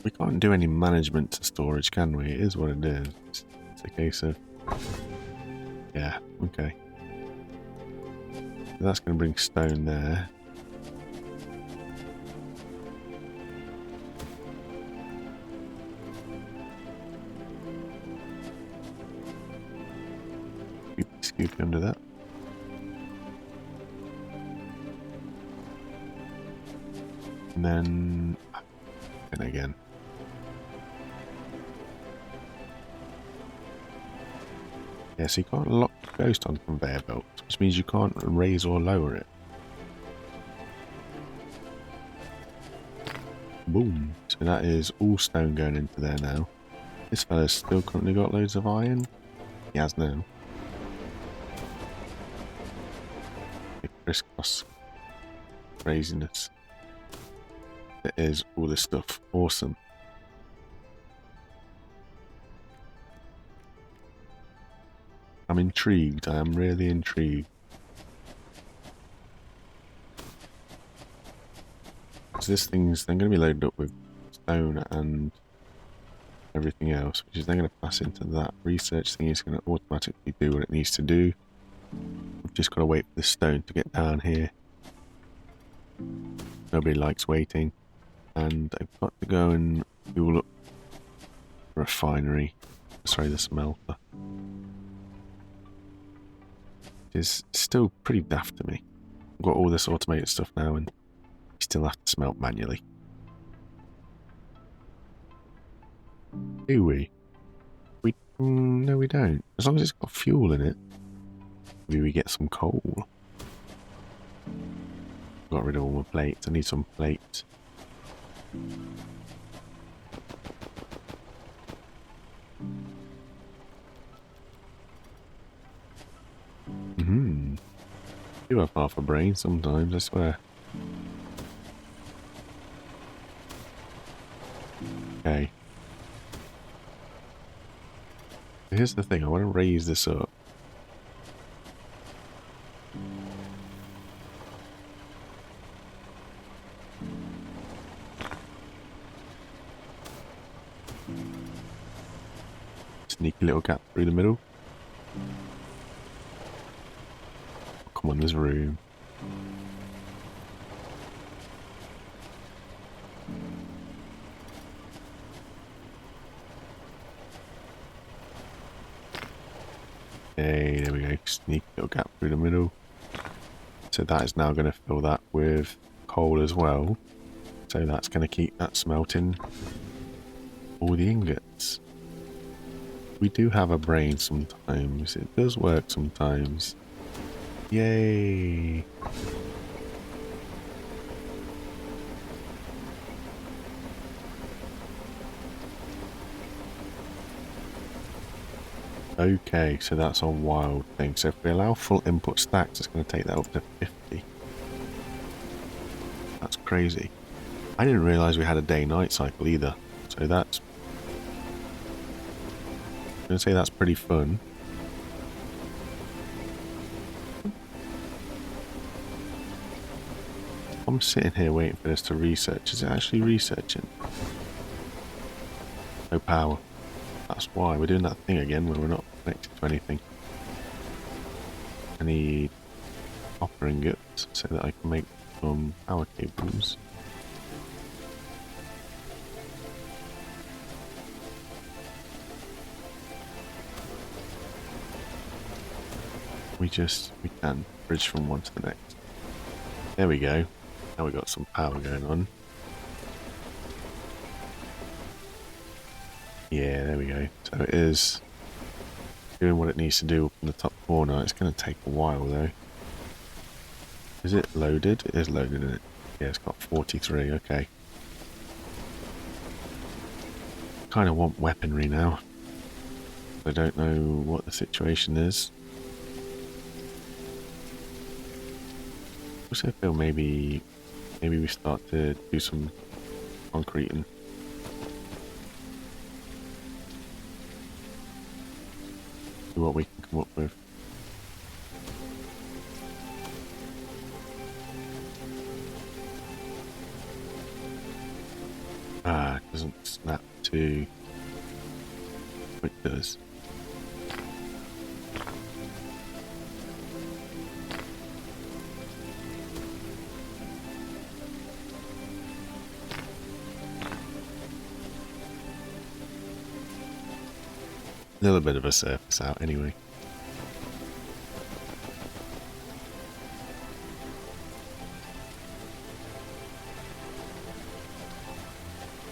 We can't do any management to storage, can we? It is what it is. It's a case of... Yeah, okay. So that's going to bring stone there. Scoop under that. And then... And again. Yeah, so you can't lock the ghost on conveyor belts, which means you can't raise or lower it. Boom. So that is all stone going into there now. This fella's still currently got loads of iron. He has now. Crisscross craziness. It is all this stuff. Awesome. I'm intrigued. I am really intrigued. So this thing's then going to be loaded up with stone and everything else, which is then going to pass into that research thing. Is going to automatically do what it needs to do. We've just got to wait for the stone to get down here. Nobody likes waiting. And I've got to go and fuel up the refinery. Sorry, the smelter. It is still pretty daft to me. I've got all this automated stuff now and you still have to smelt manually. Do we? No, we don't. As long as it's got fuel in it. Maybe we get some coal. Got rid of all my plates. I need some plates. Do have half a brain sometimes, I swear. Okay. Here's the thing, I want to raise this up. Sneaky little gap through the middle. Come on, there's room. Okay, there we go. Sneaky little gap through the middle. So that is now going to fill that with coal as well. So that's going to keep that smelting all the ingots. We do have a brain sometimes. It does work sometimes. Yay! Okay, so that's a wild thing. So if we allow full input stacks, it's going to take that up to 50. That's crazy. I didn't realise we had a day-night cycle either. So that's... I'm going to say that's pretty fun. I'm sitting here waiting for this to research. Is it actually researching? No power. That's why. We're doing that thing again where we're not connected to anything. I need copper ingots so that I can make some power cables. We can bridge from one to the next. There we go. Now we got some power going on. Yeah, there we go. So it is doing what it needs to do up in the top corner. It's going to take a while though. Is it loaded? It is loaded, isn't it? Yeah, it's got 43. Okay. Kind of want weaponry now. I don't know what the situation is. Also feel maybe we start to do some concreting. See what we can come up with. Ah, Ah, it doesn't snap to... It does. A little bit of a surface out anyway.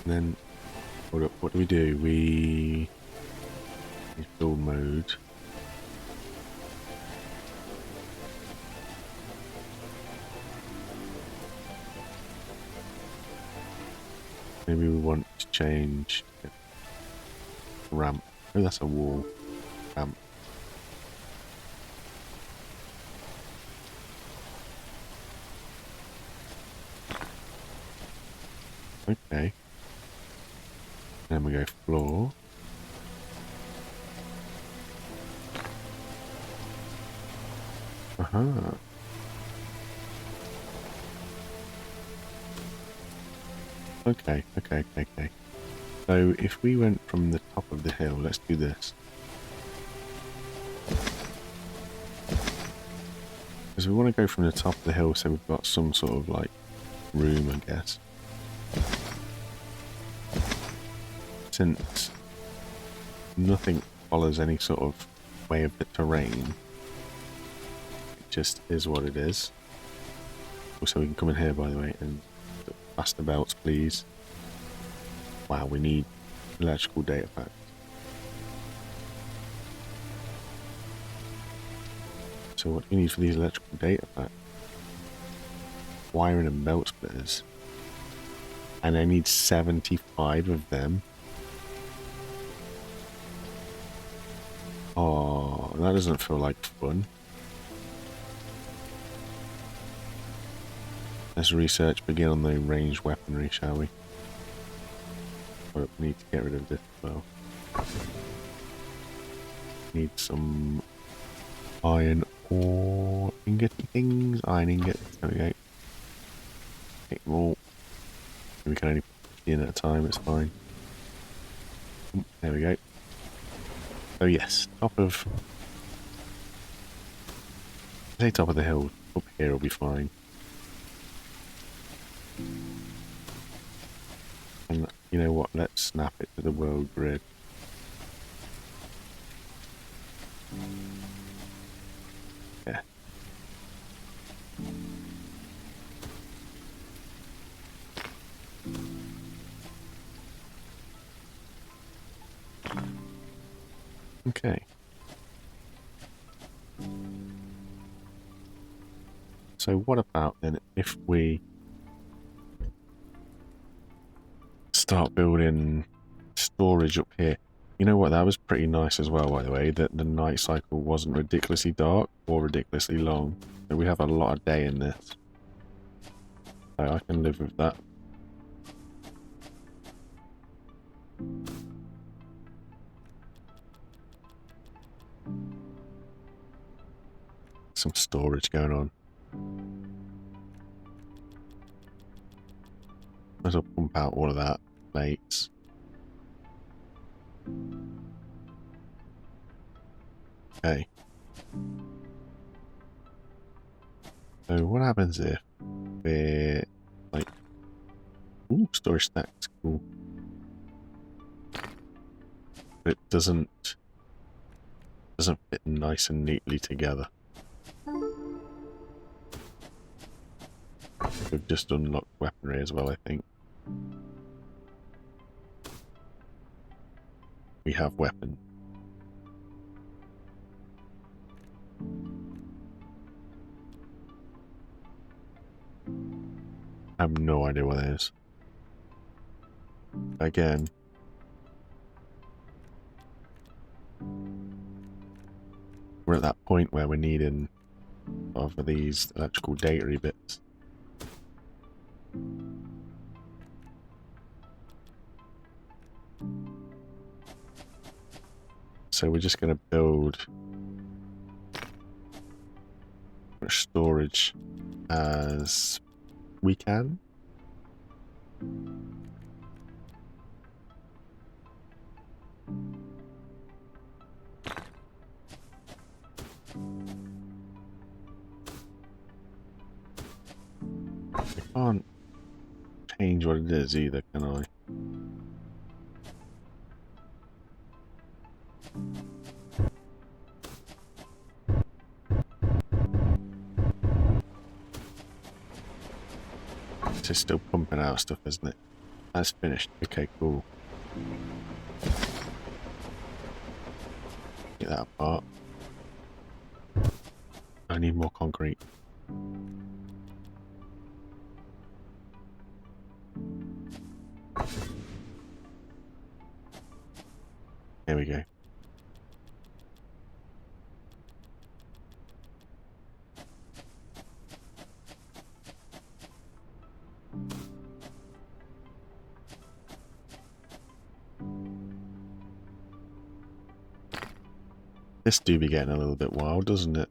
And then what do we do? We build mode. Maybe we want to change ramp. Oh, that's a wall ramp. Okay. Then we go floor. Uh-huh. Okay. So if we went from the top of the hill, let's do this. Because we want to go from the top of the hill so we've got some sort of like room, I guess. Since nothing follows any sort of way of the terrain, it just is what it is. Also, we can come in here, by the way, and faster belts, please. Wow, we need electrical data pack. So what do you need for these electrical data packs? Wiring and belt splitters. And I need 75 of them. Oh, that doesn't feel like fun. Let's research, begin on the ranged weaponry, shall we? But we need to get rid of this as well. Need some iron ore ingot things. Iron ingots. There we go. Take them all. We can only put 50 in at a time, it's fine. There we go. So yes, top of the hill. Up here will be fine. And you know what? Let's snap it to the world grid. Yeah. Okay. So what about then if we start building storage up here? You know what, that was pretty nice as well, by the way, that the night cycle wasn't ridiculously dark or ridiculously long. So we have a lot of day in this. So I can live with that. Some storage going on. Might as well pump out all of that. Plates. Okay. So what happens if we're like, ooh, storage stacks, cool. But it doesn't fit nice and neatly together. We've just unlocked weaponry as well, I think. We have weapon. I have no idea what it is. Again. We're at that point where we're needing of these electrical data bits. So we're just going to build storage as we can. Can't change what it is either, can I? It's just still pumping out stuff, isn't it? That's finished. Okay, cool. Get that apart. I need more concrete. Here we go. This do be getting a little bit wild, doesn't it?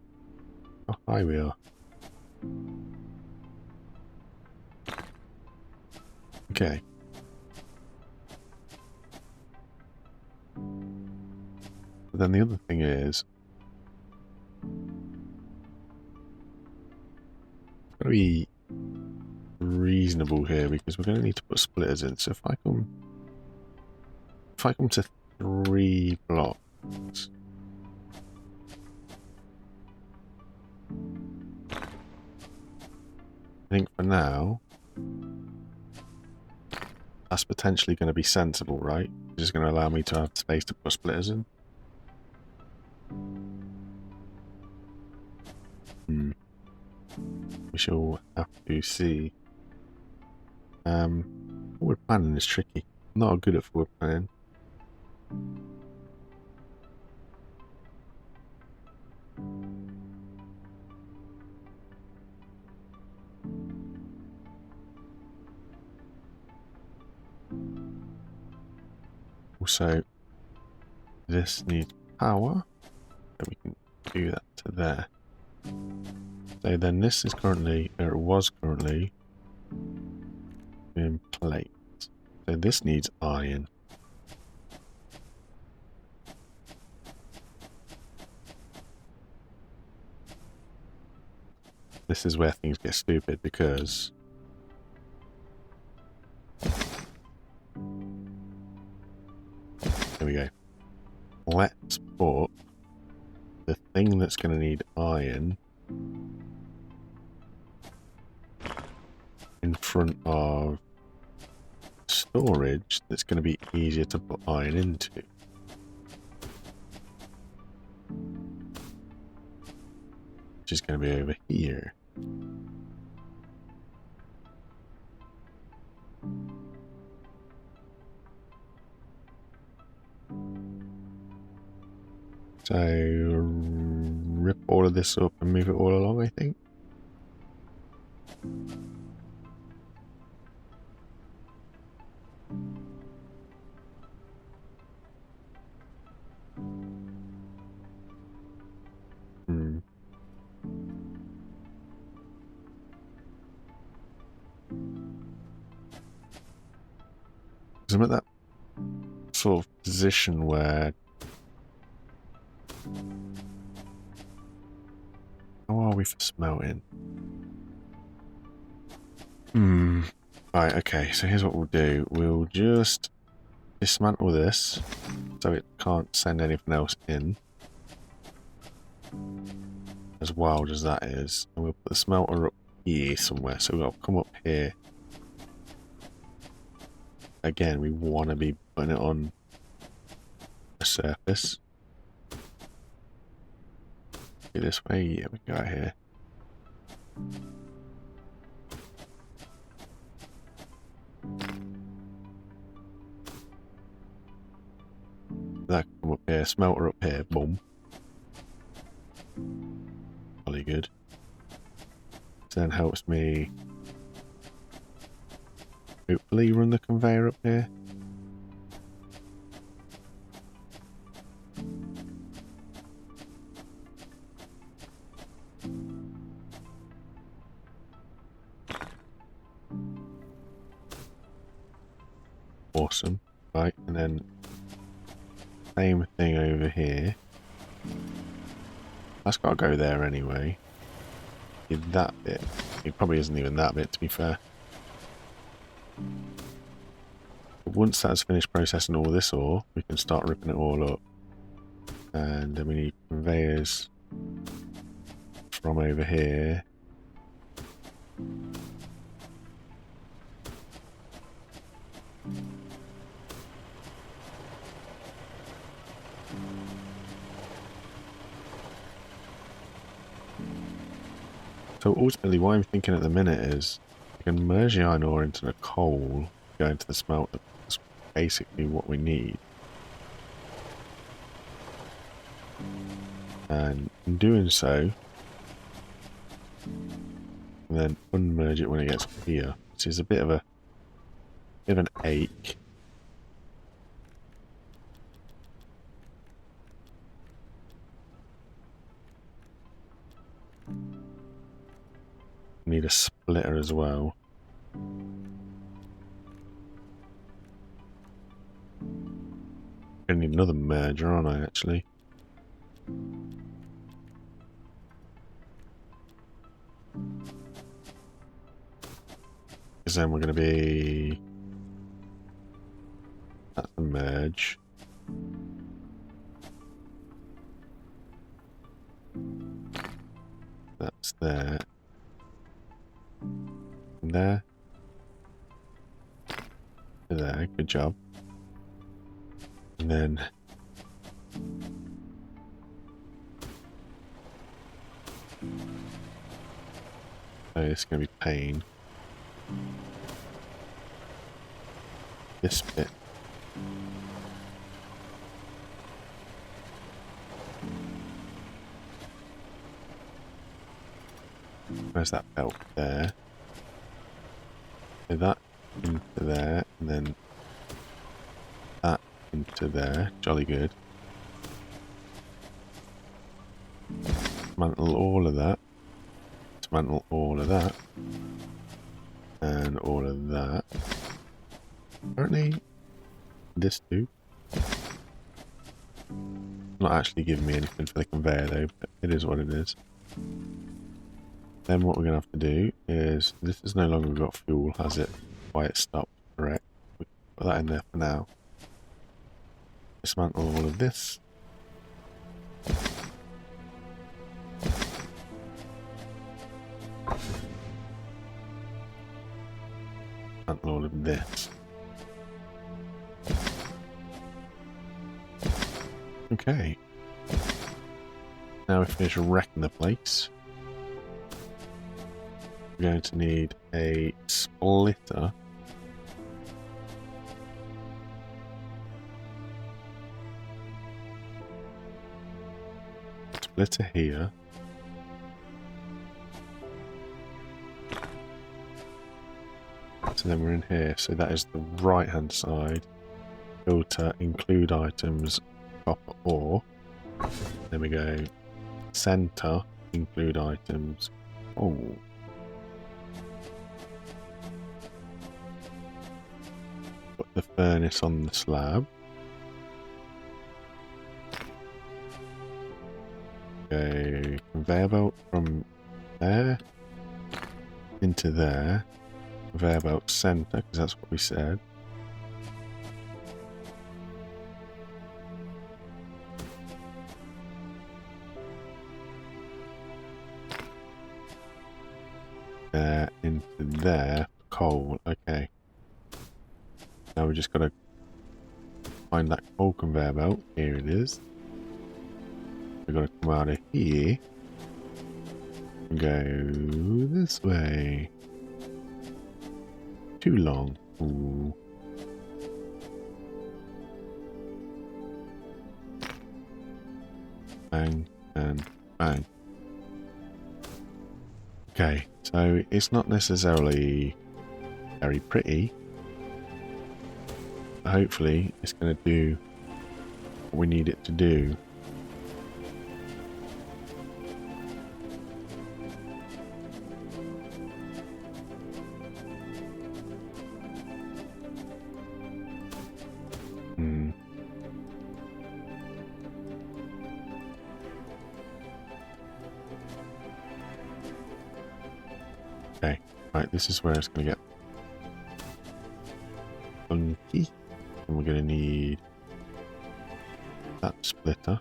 Oh, high we are. Okay. But then the other thing is, gotta be reasonable here because we're gonna need to put splitters in. So if I come to 3 blocks, I think for now that's potentially going to be sensible, right? It's just going to allow me to have space to put splitters in. We shall have to see. Forward planning is tricky. I'm not good at forward planning. Also, this needs power, so we can do that to there. So then this is currently, or it was currently, in plate. So this needs iron. This is where things get stupid because there we go. Let's put the thing that's going to need iron in front of storage that's going to be easier to put iron into. Which is going to be over here. So rip all of this up and move it all along, I think. Because I'm at that sort of position where... How are we for smelting? Right, okay, so here's what we'll do. We'll just dismantle this so it can't send anything else in. As wild as that is. And we'll put the smelter up here somewhere, so we'll come up here. Again, we want to be putting it on a surface. Go this way, yeah, we can go out here. That can come up here, smelter up here, boom. Probably good. So then helps me hopefully run the conveyor up here. Awesome. Right, and then same thing over here. That's got to go there anyway. That bit. It probably isn't even that bit, to be fair. But once that's finished processing all this ore, we can start ripping it all up. And then we need conveyors from over here. So ultimately what I'm thinking at the minute is we can merge the iron ore into the coal, go into the smelter. That's basically what we need. And in doing so, and then unmerge it when it gets here, which is a bit of an ache. Need a splitter as well. Gonna need another merger, aren't I, actually? Because then we're gonna be... That's the merge. That's there. And there. There, good job. And then... Oh, it's gonna be pain. This bit. Where's that belt? There. So that into there, and then that into there. Jolly good. Dismantle all of that. Dismantle all of that. And all of that. Apparently, this too. Not actually giving me anything for the conveyor though, but it is what it is. Then what we're going to have to do is, this has no longer got fuel, has it? Why it stopped, correct? We put that in there for now. Dismantle all of this. Dismantle all of this. Okay. Now we finish wrecking the place. We're going to need a splitter. Splitter here. So then we're in here. So that is the right hand side. Filter, include items, copper ore. Then we go center, include items. Oh. Put the furnace on the slab. Go conveyor belt from there into there. Conveyor belt center, because that's what we said. There into there. Coal. Okay. Now we just got to find that coal conveyor belt. Here it is. We've got to come out of here and go this way. Too long. Ooh. Bang and bang. Okay, so it's not necessarily very pretty. But hopefully it's going to do what we need it to do. Okay, right, this is where it's going to get funky. And we're going to need that splitter.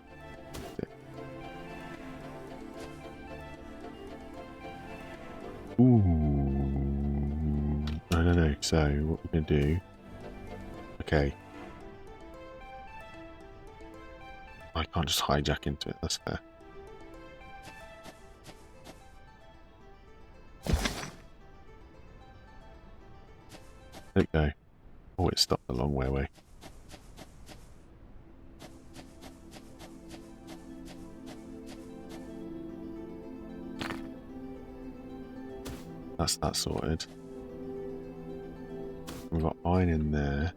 Ooh. I don't know. So what we're going to do... Okay. I can't just hijack into it. That's fair. There we go. Oh, it stopped a long way away. That's that sorted. We've got iron in there.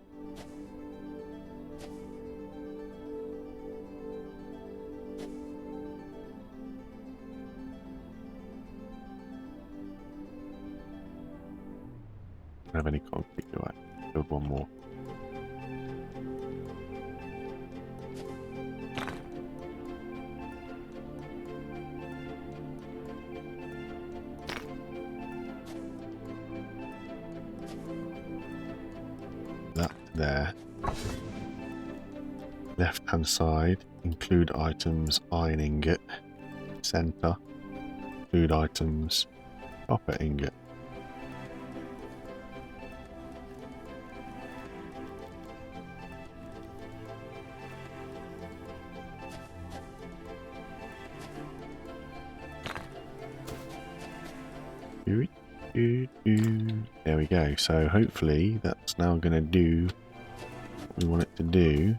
Don't have any concrete, do I? Build one more. That there. Left hand side, include items, iron ingot. Center, include items, copper ingot. There we go. So hopefully that's now going to do what we want it to do.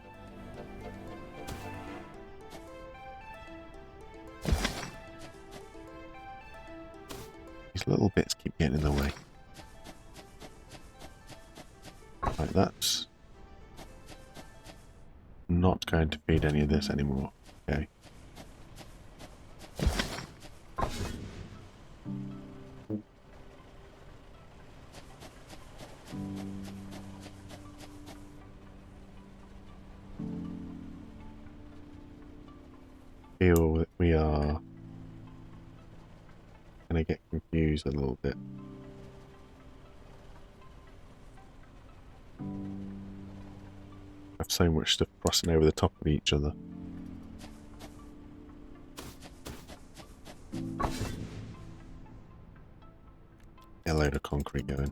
These little bits keep getting in the way. Right, that's not going to feed any of this anymore. Okay. Feel that we are going to get confused a little bit. I have so much stuff crossing over the top of each other. Get a load of concrete going.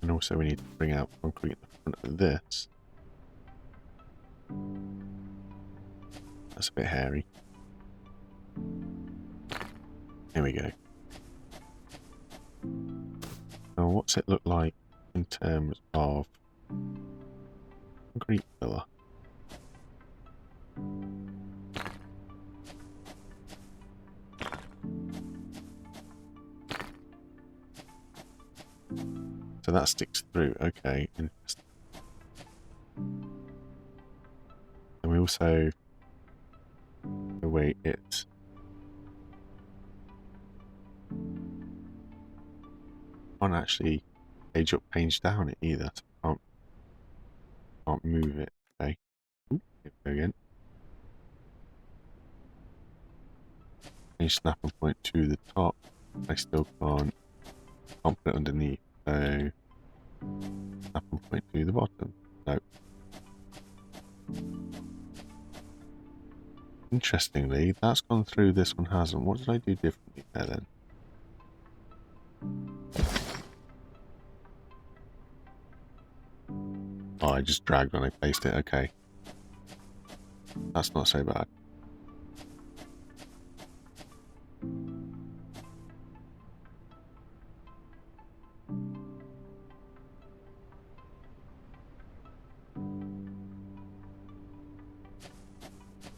And also we need to bring out concrete in the front of this. That's a bit hairy. There we go. Now what's it look like in terms of concrete filler? So that sticks through, okay, interesting. And we also, the way it can't actually page up, page down it either, so can't move it, okay. Ooh, here we go again. Change snapping point to the top, I still can't put it underneath, so snapping point to the bottom, nope. Interestingly, that's gone through, this one hasn't. What did I do differently there then? Oh, I just dragged when I placed it, okay. That's not so bad.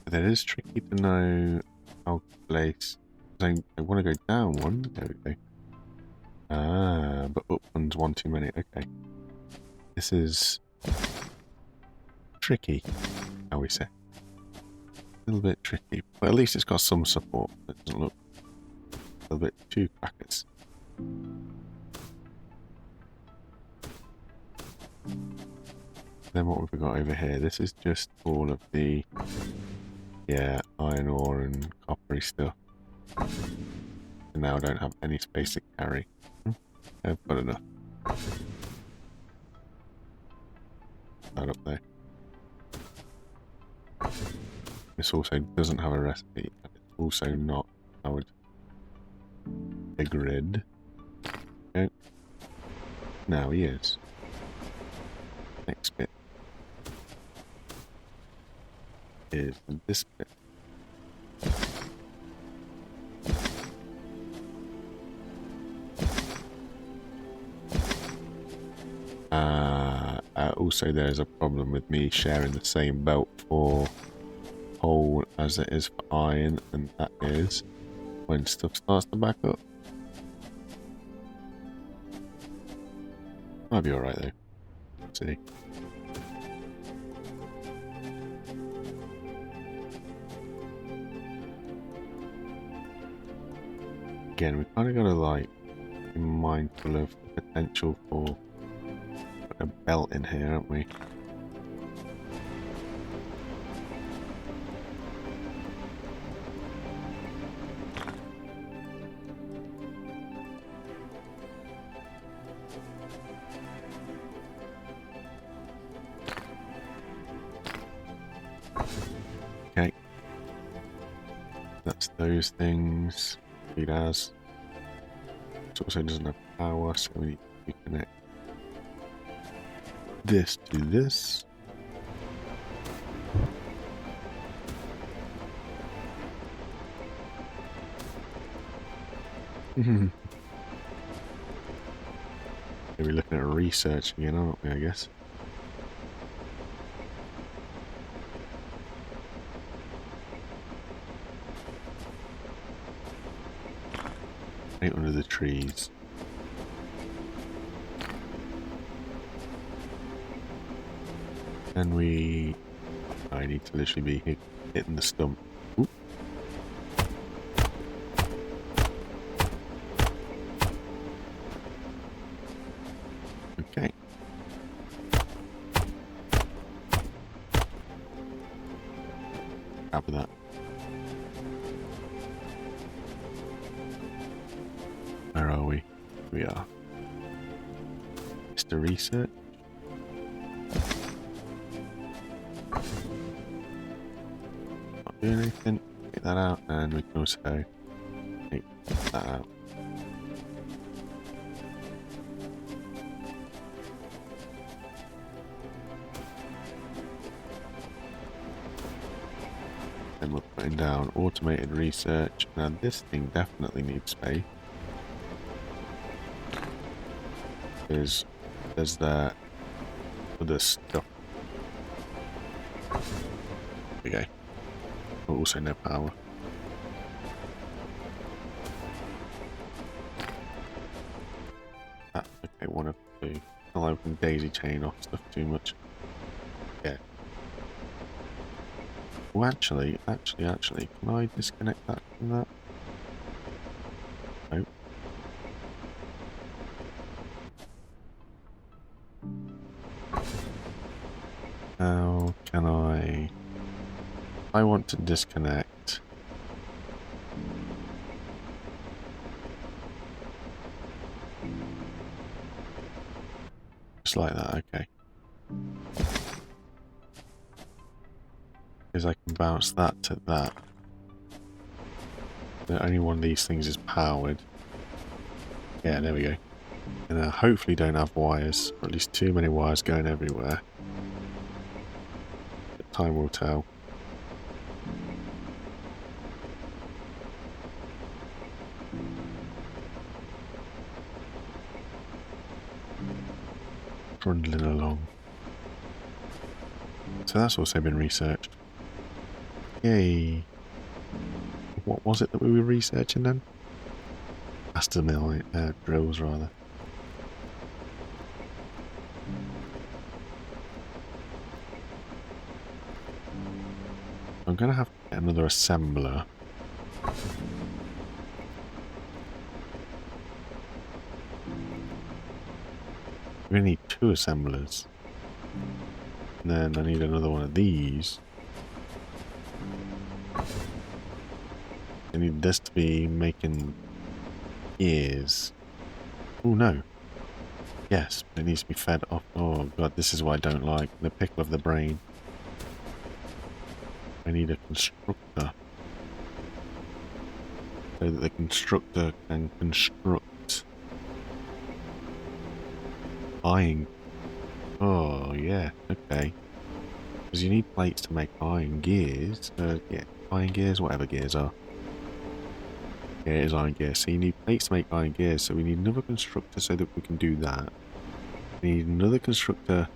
But it is tricky to know how to place. I want to go down one. There we go. Ah, but up one's one too many. Okay. This is tricky, how we say. A little bit tricky, but at least it's got some support. It doesn't look a little bit too crackers. Then what have we got over here? This is just all of the, yeah, iron ore and coppery stuff. And now I don't have any space to carry. I've got enough. That up there. This also doesn't have a recipe, and it's also not powered. A grid. Okay. Now he is. Next bit is this bit. Also, there's a problem with me sharing the same belt for coal as it is for iron, and that is when stuff starts to back up. Might be alright though. Let's see. Again, we kind of got to like be mindful of the potential for a belt in here, aren't we? Okay. That's those things. It has. It also doesn't have power, so we need to connect this to this. Maybe looking at research again, aren't we, I guess? Right under the trees. And I need to literally be hitting the stump. Oop. Okay. Copy that. Where are we? We are. Mr. Research. Not doing anything. Take that out, and we can also take that out. Then we're putting down automated research. Now this thing definitely needs space. There's that other stuff. There we go. But also no power. That's okay, one of two. I'll open daisy chain off stuff too much. Yeah. Oh, actually, can I disconnect that from that? Nope. How can I want to disconnect. Just like that, okay. Because I can bounce that to that. But only one of these things is powered. Yeah, there we go. And hopefully don't have wires, or at least too many wires going everywhere. But time will tell. Trundling along. So that's also been researched. Yay! What was it that we were researching then? Master mill drills, rather. I'm going to have to get another assembler. We need 2 assemblers. And then I need another one of these. I need this to be making gears. Oh no. Yes, but it needs to be fed off. Oh god, this is what I don't like. The pickle of the brain. I need a constructor. So that the constructor can construct iron. Oh yeah, okay. Because you need plates to make iron gears. Yeah, iron gears, whatever gears are. Yeah, it is iron gears. So you need plates to make iron gears. So we need another constructor so that we can do that. We need another constructor.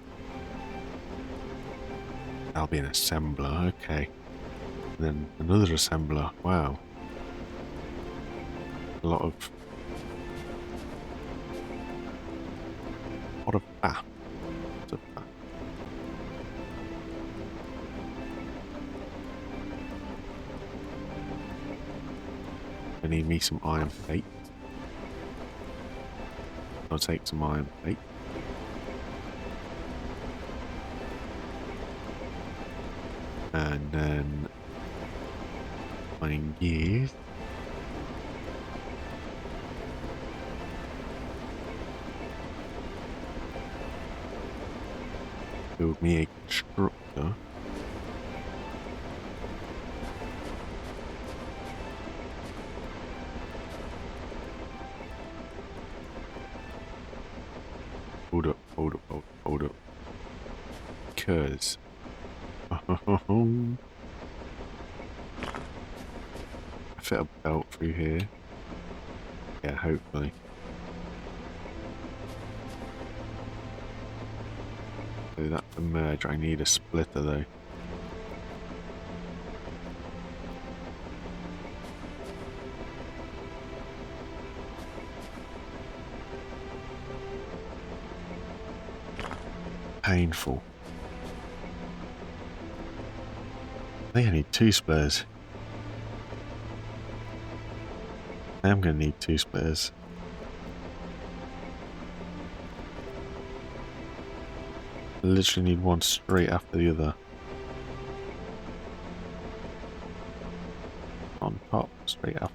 That'll be an assembler, okay. And then another assembler. Wow. A lot of faff. I need me some iron plate. I'll take some iron plate. And then iron gears. Build me a constructor. Hold up, hold up, hold up, hold up. Because I fit a belt through here. Yeah, hopefully. So that to merge, I need a splitter though. Painful. I think I need 2 splitters. I am going to need 2 splitters. I literally need one straight after the other. On top, straight after.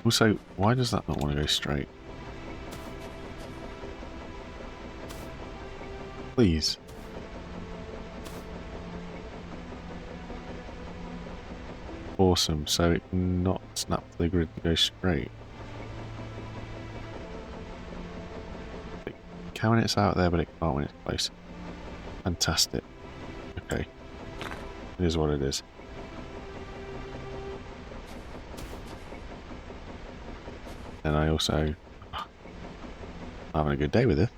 Also, why does that not want to go straight? Please. Awesome, so it can not snap to the grid to go straight. It can when it's out there, but it can't when it's close. Fantastic. Okay. It is what it is. And I also... I'm having a good day with it.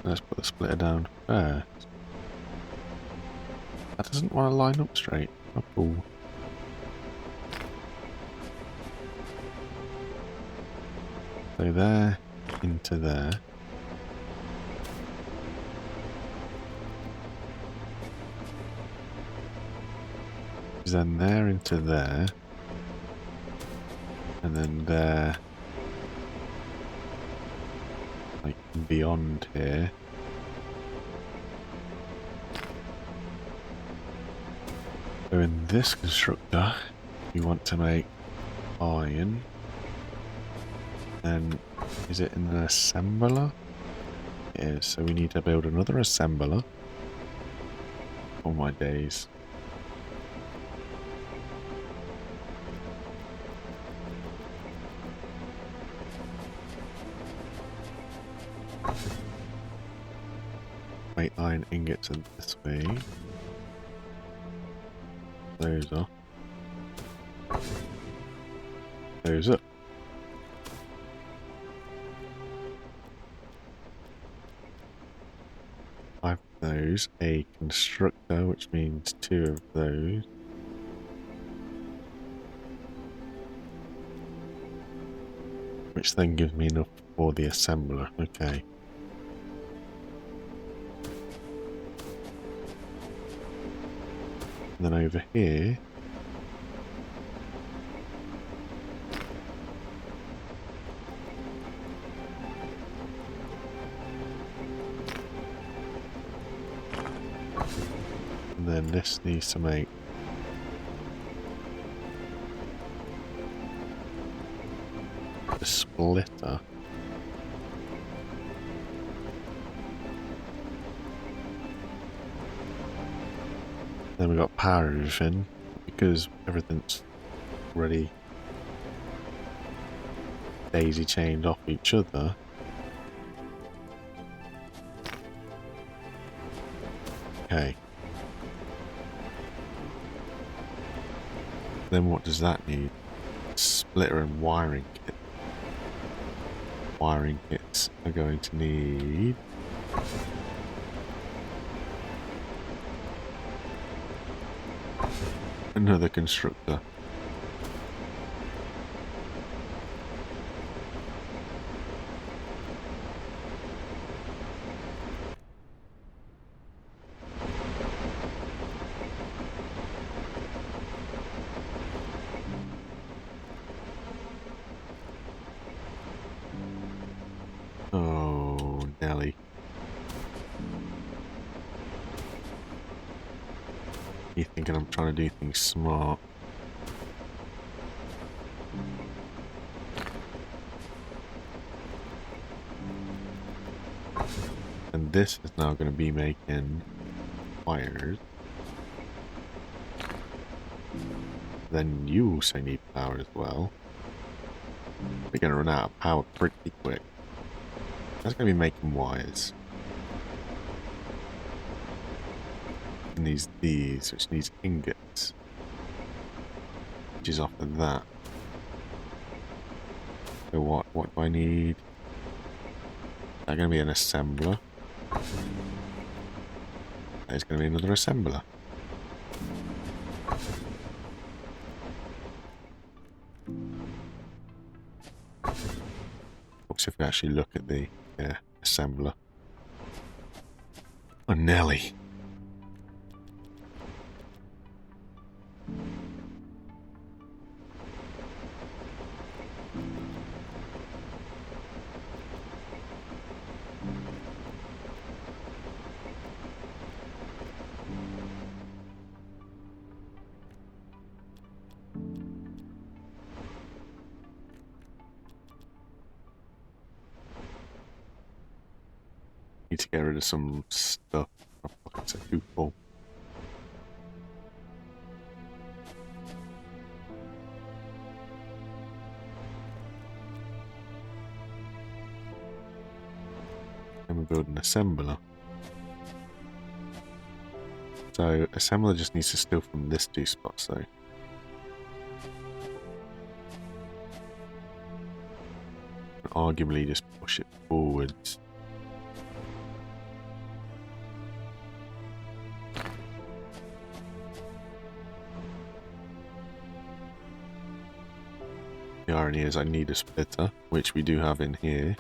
Let's put the splitter down first. That doesn't want to line up straight. Oh, cool. So there, into there. Then there into there. And then there. Like beyond here. So in this constructor, you want to make iron. And is it in an assembler? It is, so we need to build another assembler. Oh my days. Make iron ingots in this way. Those are. Those up. Five of those. A constructor, which means 2 of those. Which then gives me enough for the assembler. Okay. And then over here, and then this needs to make a splitter. Then we got power everything because everything's already daisy chained off each other. Okay. Then what does that need? Splitter and wiring kit. Wiring kits are going to need another constructor. Oh, Nelly. You thinking I'm trying to do things smart? And this is now going to be making wires. Then you also need power as well. We're going to run out of power pretty quick. That's going to be making wires. And these, which needs ingots. Which is off of that. So what do I need? That's going to be an assembler. There's going to be another assembler. Looks if we actually look at the assembler. Oh, Nelly. Need to get rid of some stuff. My pockets are too full. And we build an assembler. So assembler just needs to steal from this two spots though. And arguably just push it forwards. The irony is I need a splitter, which we do have in here.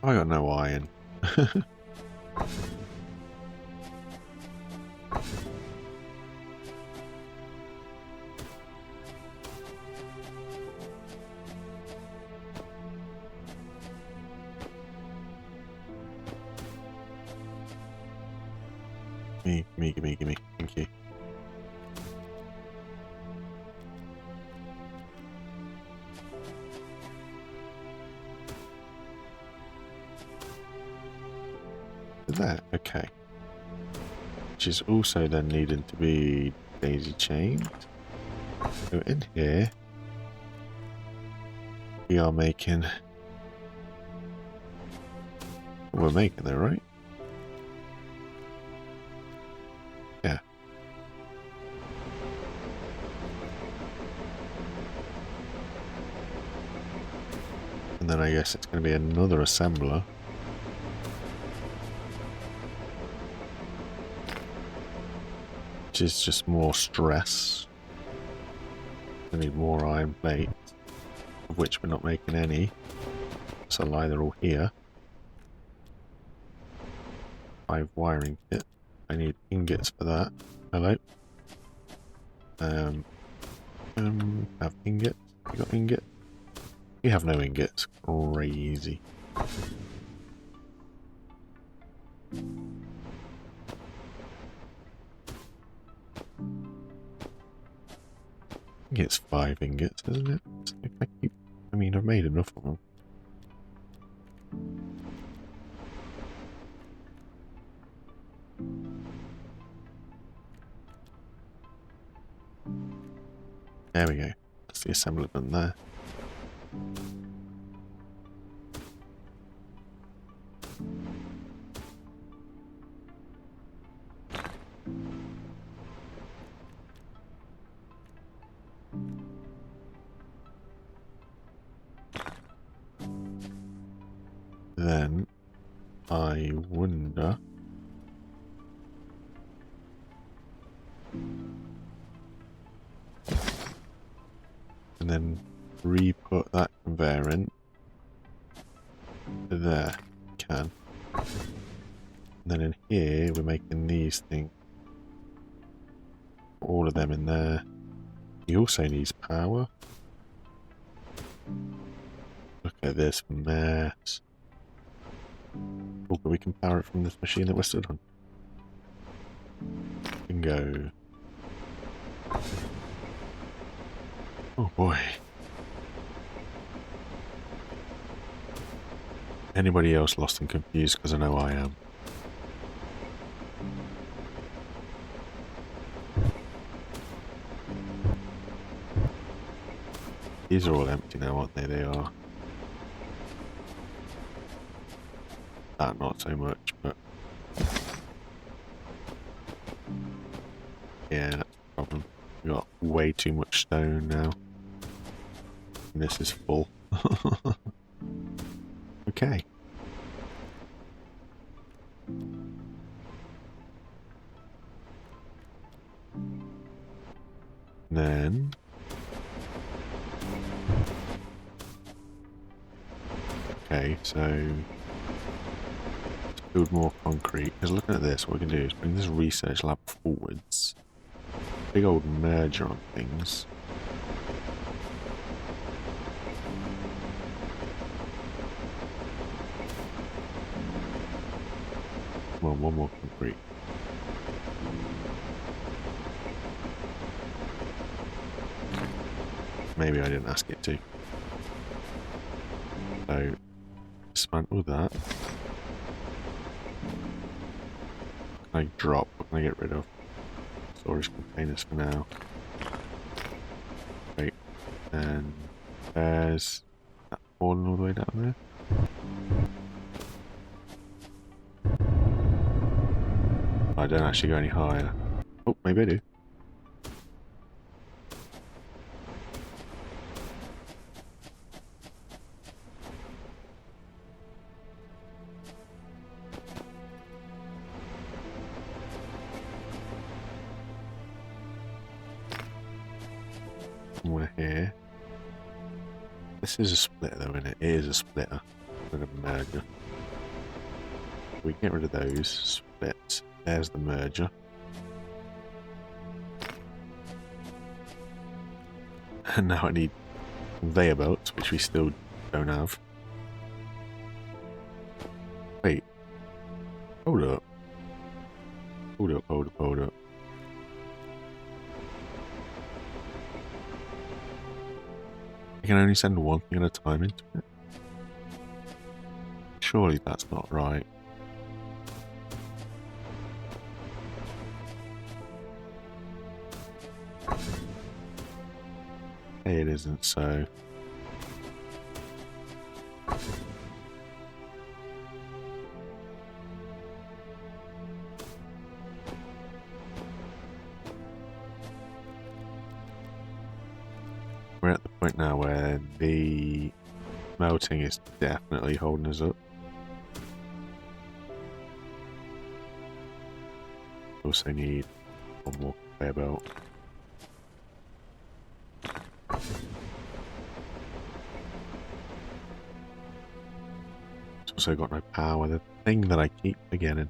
I got no iron. Gimme. Thank you. to there. Okay. Which is also then needing to be daisy chained. So in here, we are making... We're making there, right? Yeah. And then I guess it's going to be another assembler. Which is just more stress. We need more iron plates, of which we're not making any. So I'll lie, they're all here. 5 wiring kit. I need ingots for that. Hello. Have ingots? You got ingots? We have no ingots. Crazy. I think it's 5 ingots, isn't it? So if I keep... I mean, I've made enough of them. There we go. That's the assembly button there. Then I wonder... And then re-put that conveyor in to there. Can. And then in here we're making these things. All of them in there. He also needs power. Look at this mess. Oh, but we can power it from this machine that we're stood on. Bingo. Oh boy. Anybody else lost and confused? Because I know I am. These are all empty now, aren't they? They are. That not so much, but... Yeah, that's the problem. We've got way too much stone now. And this is full. Okay. Then... Okay, so... Let's build more concrete. Because looking at this, what we can do is bring this research lab forwards. Big old merger on things. Come on, one more concrete. Maybe I didn't ask it to. So, dismantle that. What can I drop? What can I get rid of? Storage containers for now. Great. And there's that falling all the way down there. I don't actually go any higher. Oh, maybe I do. Somewhere here. This is a splitter though, isn't it? It is a splitter. With a merger. We can get rid of those splits. There's the merger. And now I need conveyor belts, which we still don't have. Wait. Hold up. Hold up, hold up, hold up. I can only send one thing at a time into it. Surely that's not right. say it isn't, so... We're at the point now where the melting is definitely holding us up. Also need one more conveyor belt. It's also got no power, the thing that I keep forgetting.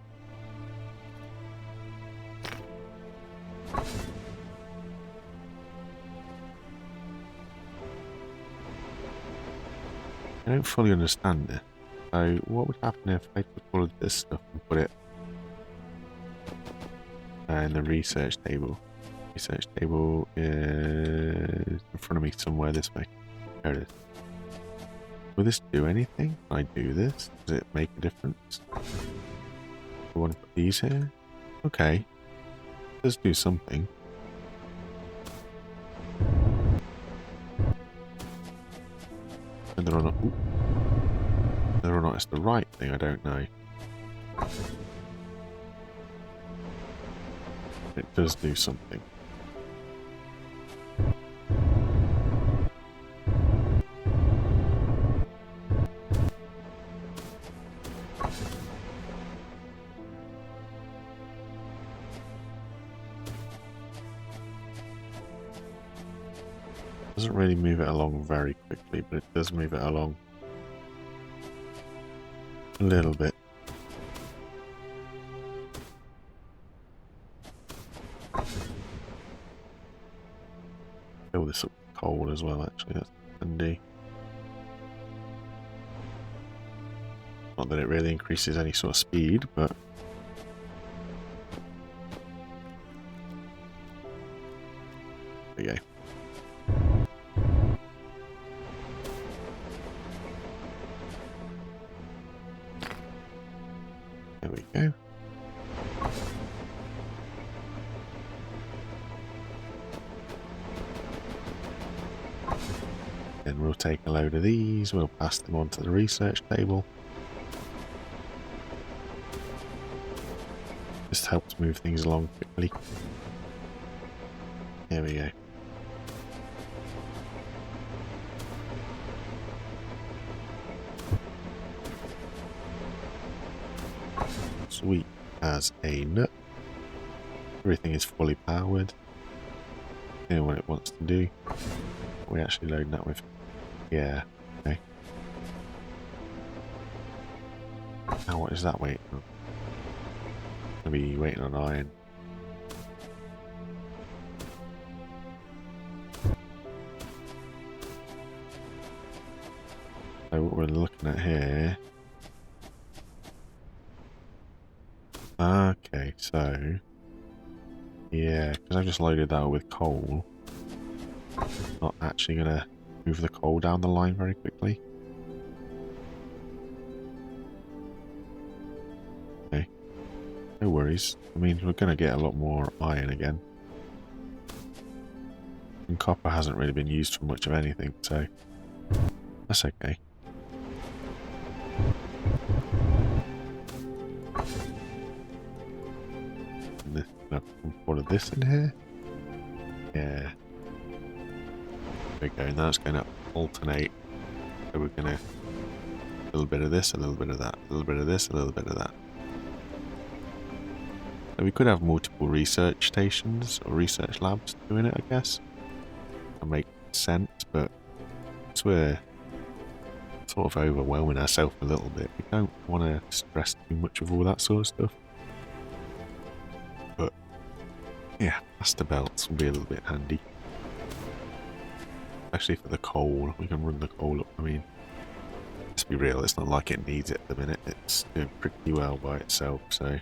I don't fully understand it. So what would happen if I took all of this stuff and put it in the research table? Research table is in front of me somewhere this way. There it is. Will this do anything? Can I do this? Does it make a difference? I want to put these here. Okay. It does do something. Whether or not, whether or not it's the right thing, I don't know. It does do something. Doesn't really move it along very quickly, but it does move it along a little bit. Fill this up with coal as well, actually, that's handy. Not that it really increases any sort of speed, but there we go. There we go. Then we'll take a load of these, we'll pass them onto the research table. Just helps move things along quickly. There we go. Sweet as a nut. Everything is fully powered. Doing what it wants to do. We actually loading that with. Yeah, okay. Now what is that waiting on? Gonna be waiting on iron. So what we're looking at here. Okay, so yeah, because I've just loaded that with coal. Not actually gonna move the coal down the line very quickly. Okay, no worries. I mean, we're gonna get a lot more iron again. And copper hasn't really been used for much of anything, so that's okay. All of this in here. Yeah. There we go. Now it's going to alternate. So we're going to a little bit of this, a little bit of that, a little bit of this, a little bit of that. So we could have multiple research stations or research labs doing it, I guess. That makes sense, but we're sort of overwhelming ourselves a little bit. We don't want to stress too much of all that sort of stuff. But yeah, master belts will be a little bit handy. Especially for the coal, we can run the coal up. I mean, let's be real, it's not like it needs it at the minute. It's doing pretty well by itself, so.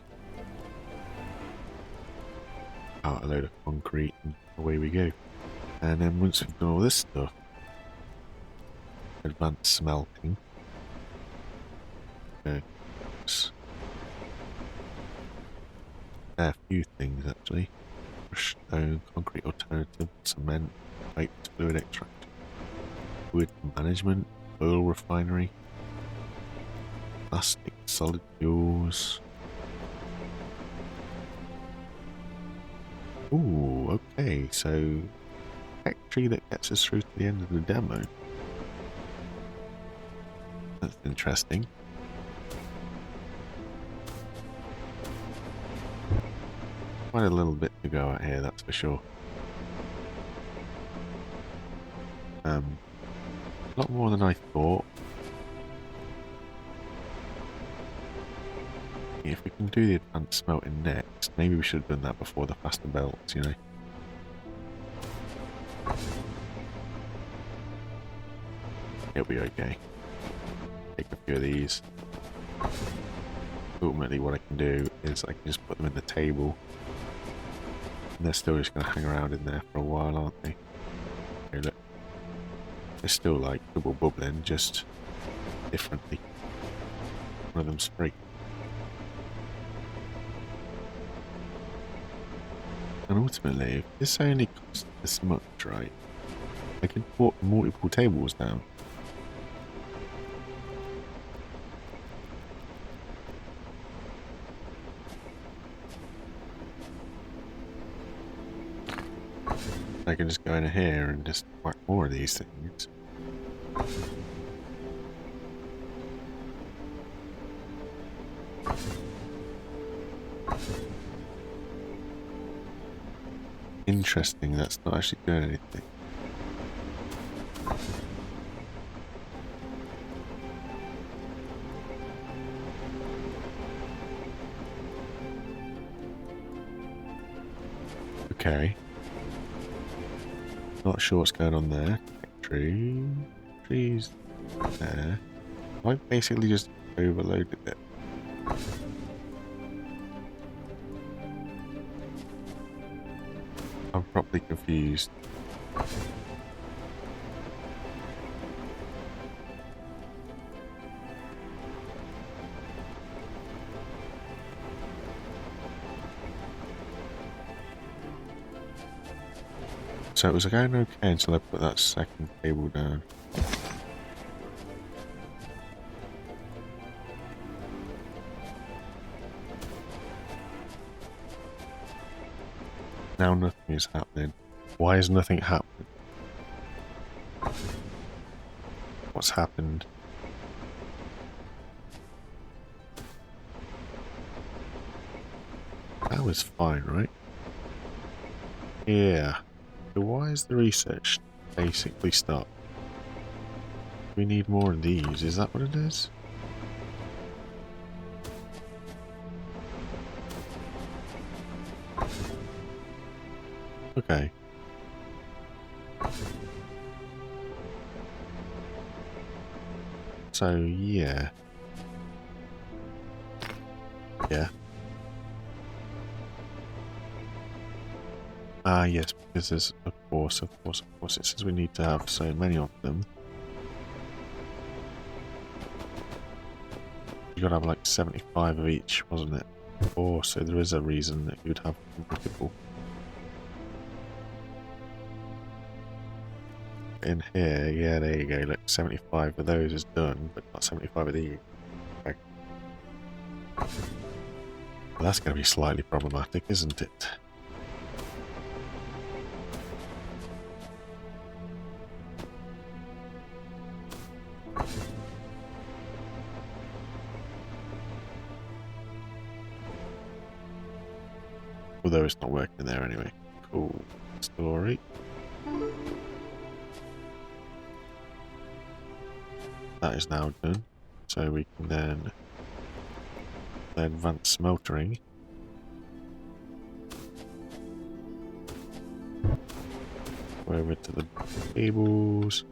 Out a load of concrete and away we go. And then once we've done all this stuff, advanced smelting. A few things actually. Stone, concrete alternative, cement, pipe, fluid extract. Wood management, oil refinery, plastic solid fuels. Ooh, okay, so factory that gets us through to the end of the demo. That's interesting. Quite a little bit to go out here, that's for sure. A lot more than I thought. If we can do the advanced smelting next, maybe we should have done that before the faster belts, you know. It'll be okay. Take a few of these. Ultimately what I can do is I can just put them in the table. And they're still just going to hang around in there for a while, aren't they? Okay, look. They're still like double bubbling, just differently. One of them's free. And ultimately, if this only costs this much, right, I could put multiple tables down. I can just go in here and just whack more of these things. Interesting, that's not actually doing anything. Okay. Not sure what's going on there. Trees there. I basically just overloaded it. I'm properly confused. So it was going okay until I put that second cable down. Now nothing is happening. Why is nothing happening? What's happened? That was fine, right? Yeah. So why is the research basically stopped? We need more of these, is that what it is? Okay. So, yeah. Yeah. Ah, yes, because there's, of course, it says we need to have so many of them. You gotta have like 75 of each, wasn't it? Oh, so there is a reason that you'd have multiple. In here, yeah, there you go. Look, 75 of those is done, but not 75 of these. Okay. Well, that's going to be slightly problematic, isn't it? Although it's not working there anyway. Cool. Still alright. That is now done. So we can then advance smeltering. Go over to the tables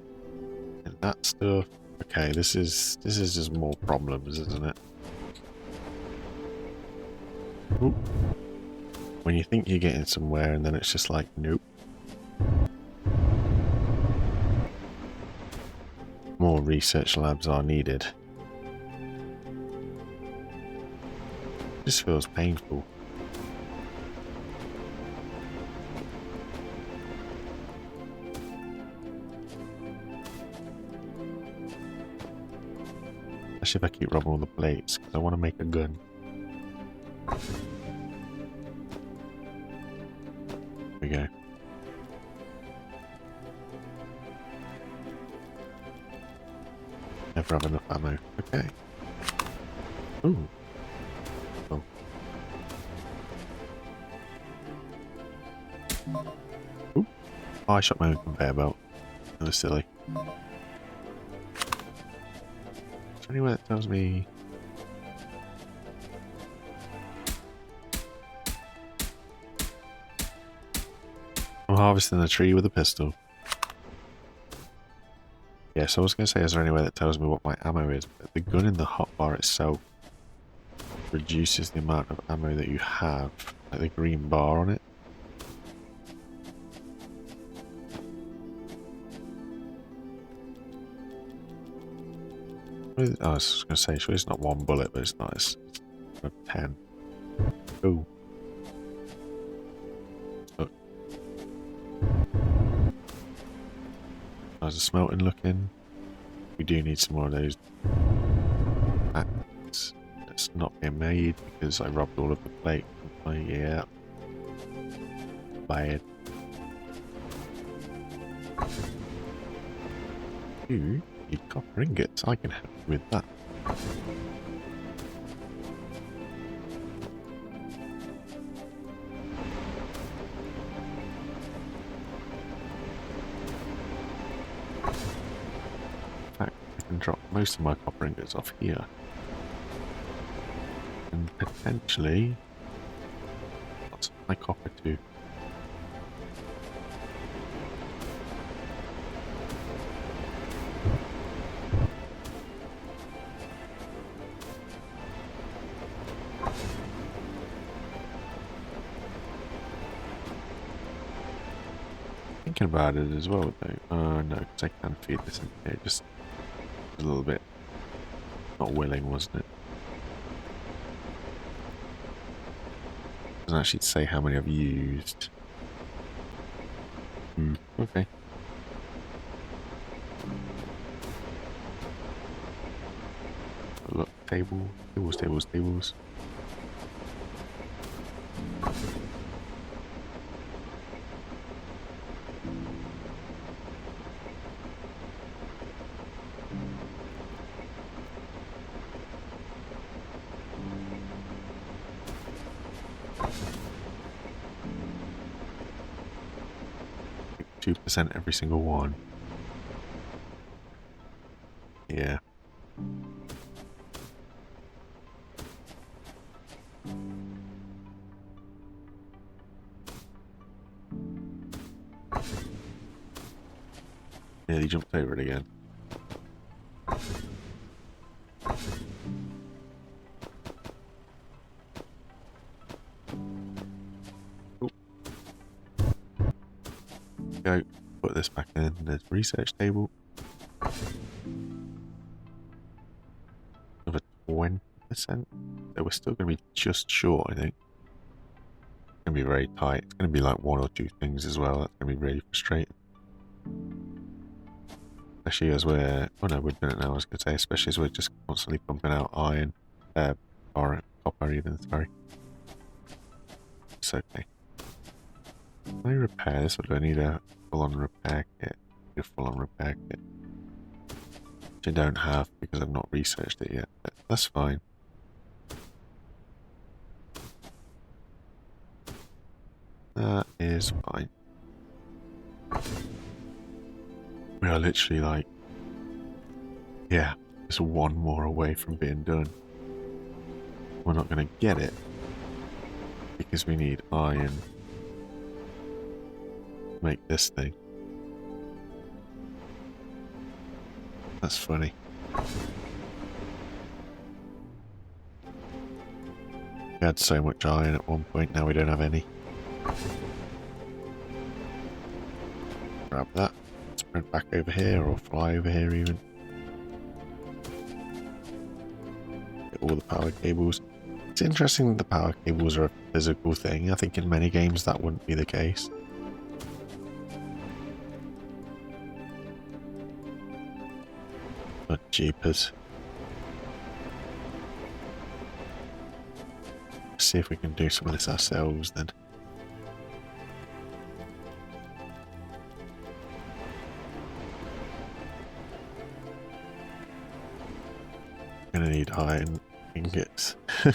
and that stuff. Okay, this is just more problems, isn't it? Ooh. When you think you're getting somewhere and then it's just like, nope. More research labs are needed. This feels painful. Especially if I keep robbing all the plates, because I want to make a gun. There we go. Never have enough ammo. Okay. Ooh. Oh. Ooh. Oh, I shot my own conveyor belt. That was silly. Is there anywhere that tells me... I'm harvesting a tree with a pistol. Yeah, so I was going to say, is there anywhere that tells me what my ammo is? But the gun in the hotbar itself reduces the amount of ammo that you have. Like the green bar on it. Oh, I was going to say, sure, it's not one bullet, but it's not. It's 10. Ooh. Look. How's the smelting looking? We do need some more of those. That's not being made because I robbed all of the plate. Oh, yeah. Bad. You need copper ingots. I can help you with that. In fact, I can drop most of my copper ingots off here. And potentially lots of my copper too. Thinking about it as well though. No, because I can feed this in here. Just a little bit not willing, wasn't it? Doesn't actually say how many I've used. Okay. Look, tables. 2% every single one. Yeah. Nearly jumped over it again. Ooh. Go. Put this back in the research table. Another 20%. So we're still going to be just short, I think. It's going to be very tight. It's going to be like one or two things as well. That's going to be really frustrating. Especially as we're... Oh no, we're doing it now, I was going to say. Especially as we're just constantly pumping out iron. Or copper even, sorry. It's okay. Can I repair this, or do I need a full-on repair kit? A full-on repair kit. Which I don't have because I've not researched it yet, but that's fine. That is fine. We are literally like, yeah, just one more away from being done. We're not going to get it because we need iron to make this thing. That's funny. We had so much iron at one point, now we don't have any. Grab that. Sprint back over here, or fly over here even. Get all the power cables. It's interesting that the power cables are a physical thing. I think in many games that wouldn't be the case. But jeepers. Let's see if we can do some of this ourselves then. Gonna need iron ingots. So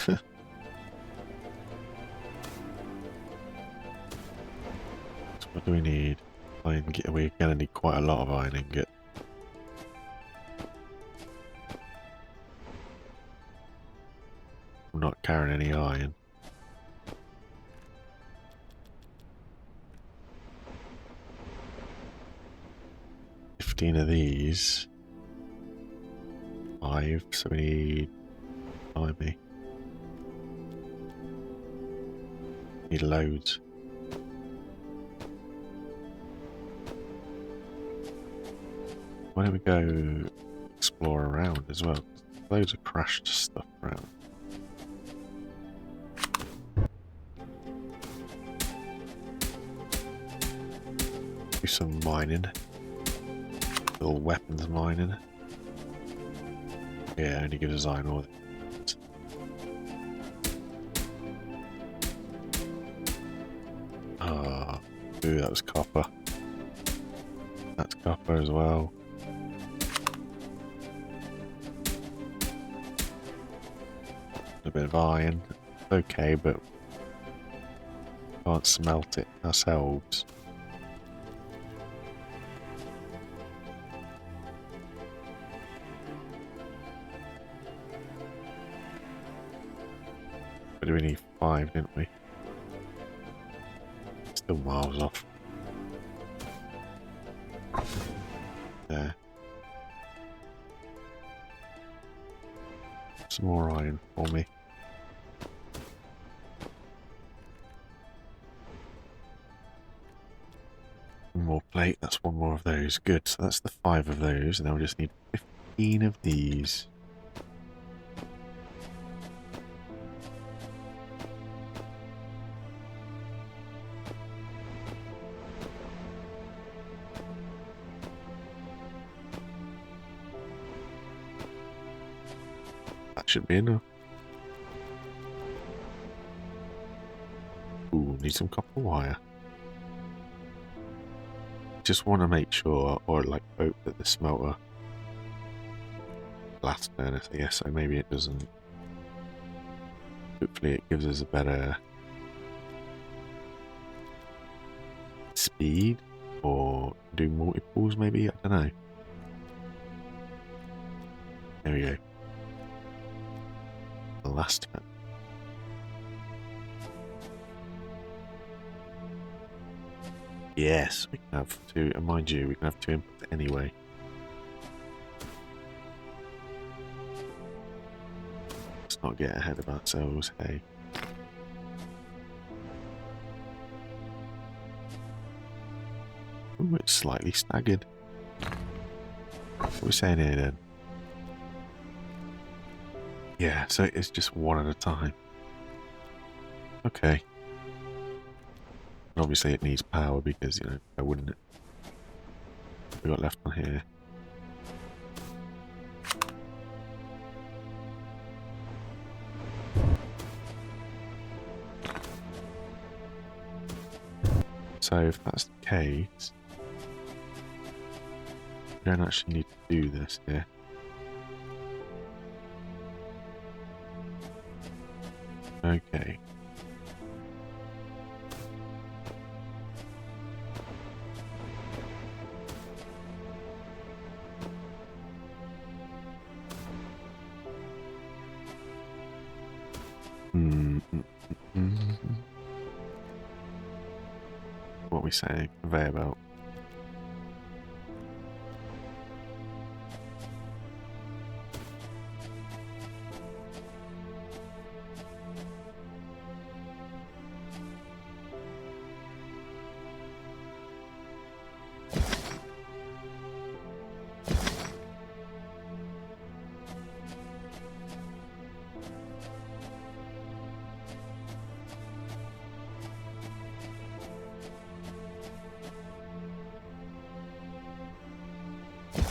what do we need? Iron ingot. We're gonna need quite a lot of iron ingot. I'm not carrying any iron. Of these. 5, so we need maybe. Need loads. Why don't we go explore around as well? Loads of crashed stuff around. Do some mining. Little weapons mining. Yeah, only gives us iron ore. Ah, ooh, that was copper. That's copper as well. A bit of iron. Okay, but can't smelt it ourselves. But we need 5, didn't we? Still miles off. There. Some more iron for me. One more plate, that's one more of those. Good, so that's the 5 of those, and now we just need 15 of these. Should be enough. Ooh, need some copper wire. Just want to make sure, or like hope that the smelter blast furnace, yeah, so maybe it doesn't. Hopefully it gives us a better speed, or do multiples maybe, I don't know. There we go. The last bit. Yes, we can have 2, and mind you, we can have 2 inputs anyway. Let's not get ahead of ourselves, hey. Ooh, it's slightly staggered. What are we saying here then? Yeah, so it's just one at a time. Okay. And obviously it needs power because, you know, why wouldn't it? We got left on here. So if that's the case, we don't actually need to do this here. Okay. What are we saying? Conveyor belt.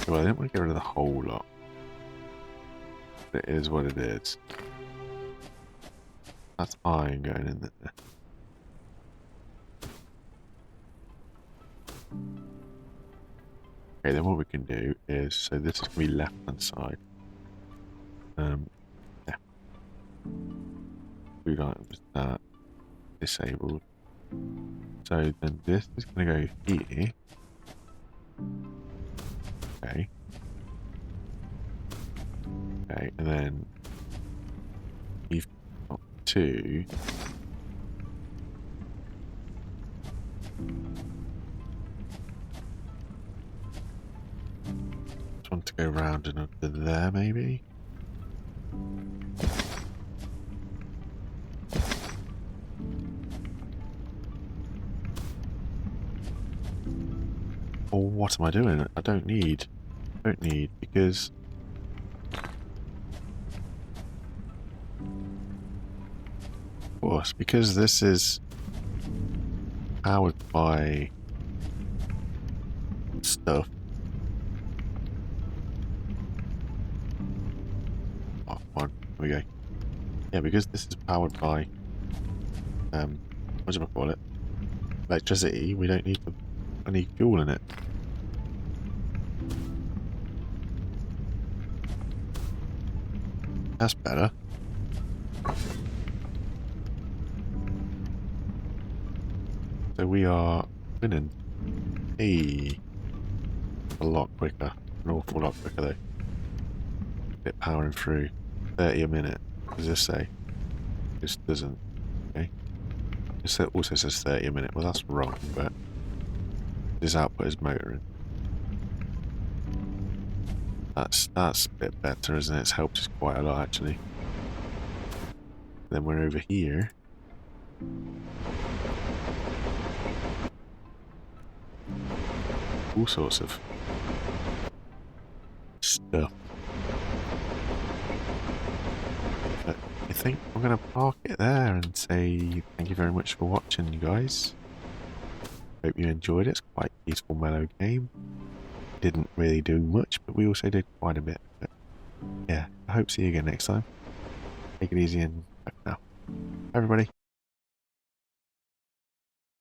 Well, I didn't want to get rid of the whole lot. But it is what it is. That's iron going in there. Okay, then what we can do is, so this is going to be left hand side. Yeah. Food items that disabled. So then this is going to go here. Okay. Okay, and then you've got two. Just want to go round and up to there, maybe. Or what am I doing? I don't need, because of course, because this is powered by stuff. Oh, come on, here we go. Yeah, because this is powered by what do I call it? Electricity. We don't need any fuel in it. That's better. So we are winning. Hey, a lot quicker. An awful lot quicker though. Bit powering through 30 a minute. What does this say? This doesn't. Okay. This also says 30 a minute. Well, that's wrong, but this output is motoring. That's a bit better, isn't it? It's helped us quite a lot actually. Then we're over here. All sorts of stuff. But I think I'm going to park it there and say thank you very much for watching, you guys. Hope you enjoyed it. It's quite a peaceful, mellow game. Didn't really do much, but we also did quite a bit. But yeah, I hope to see you again next time. Take it easy and bye for now. Bye everybody.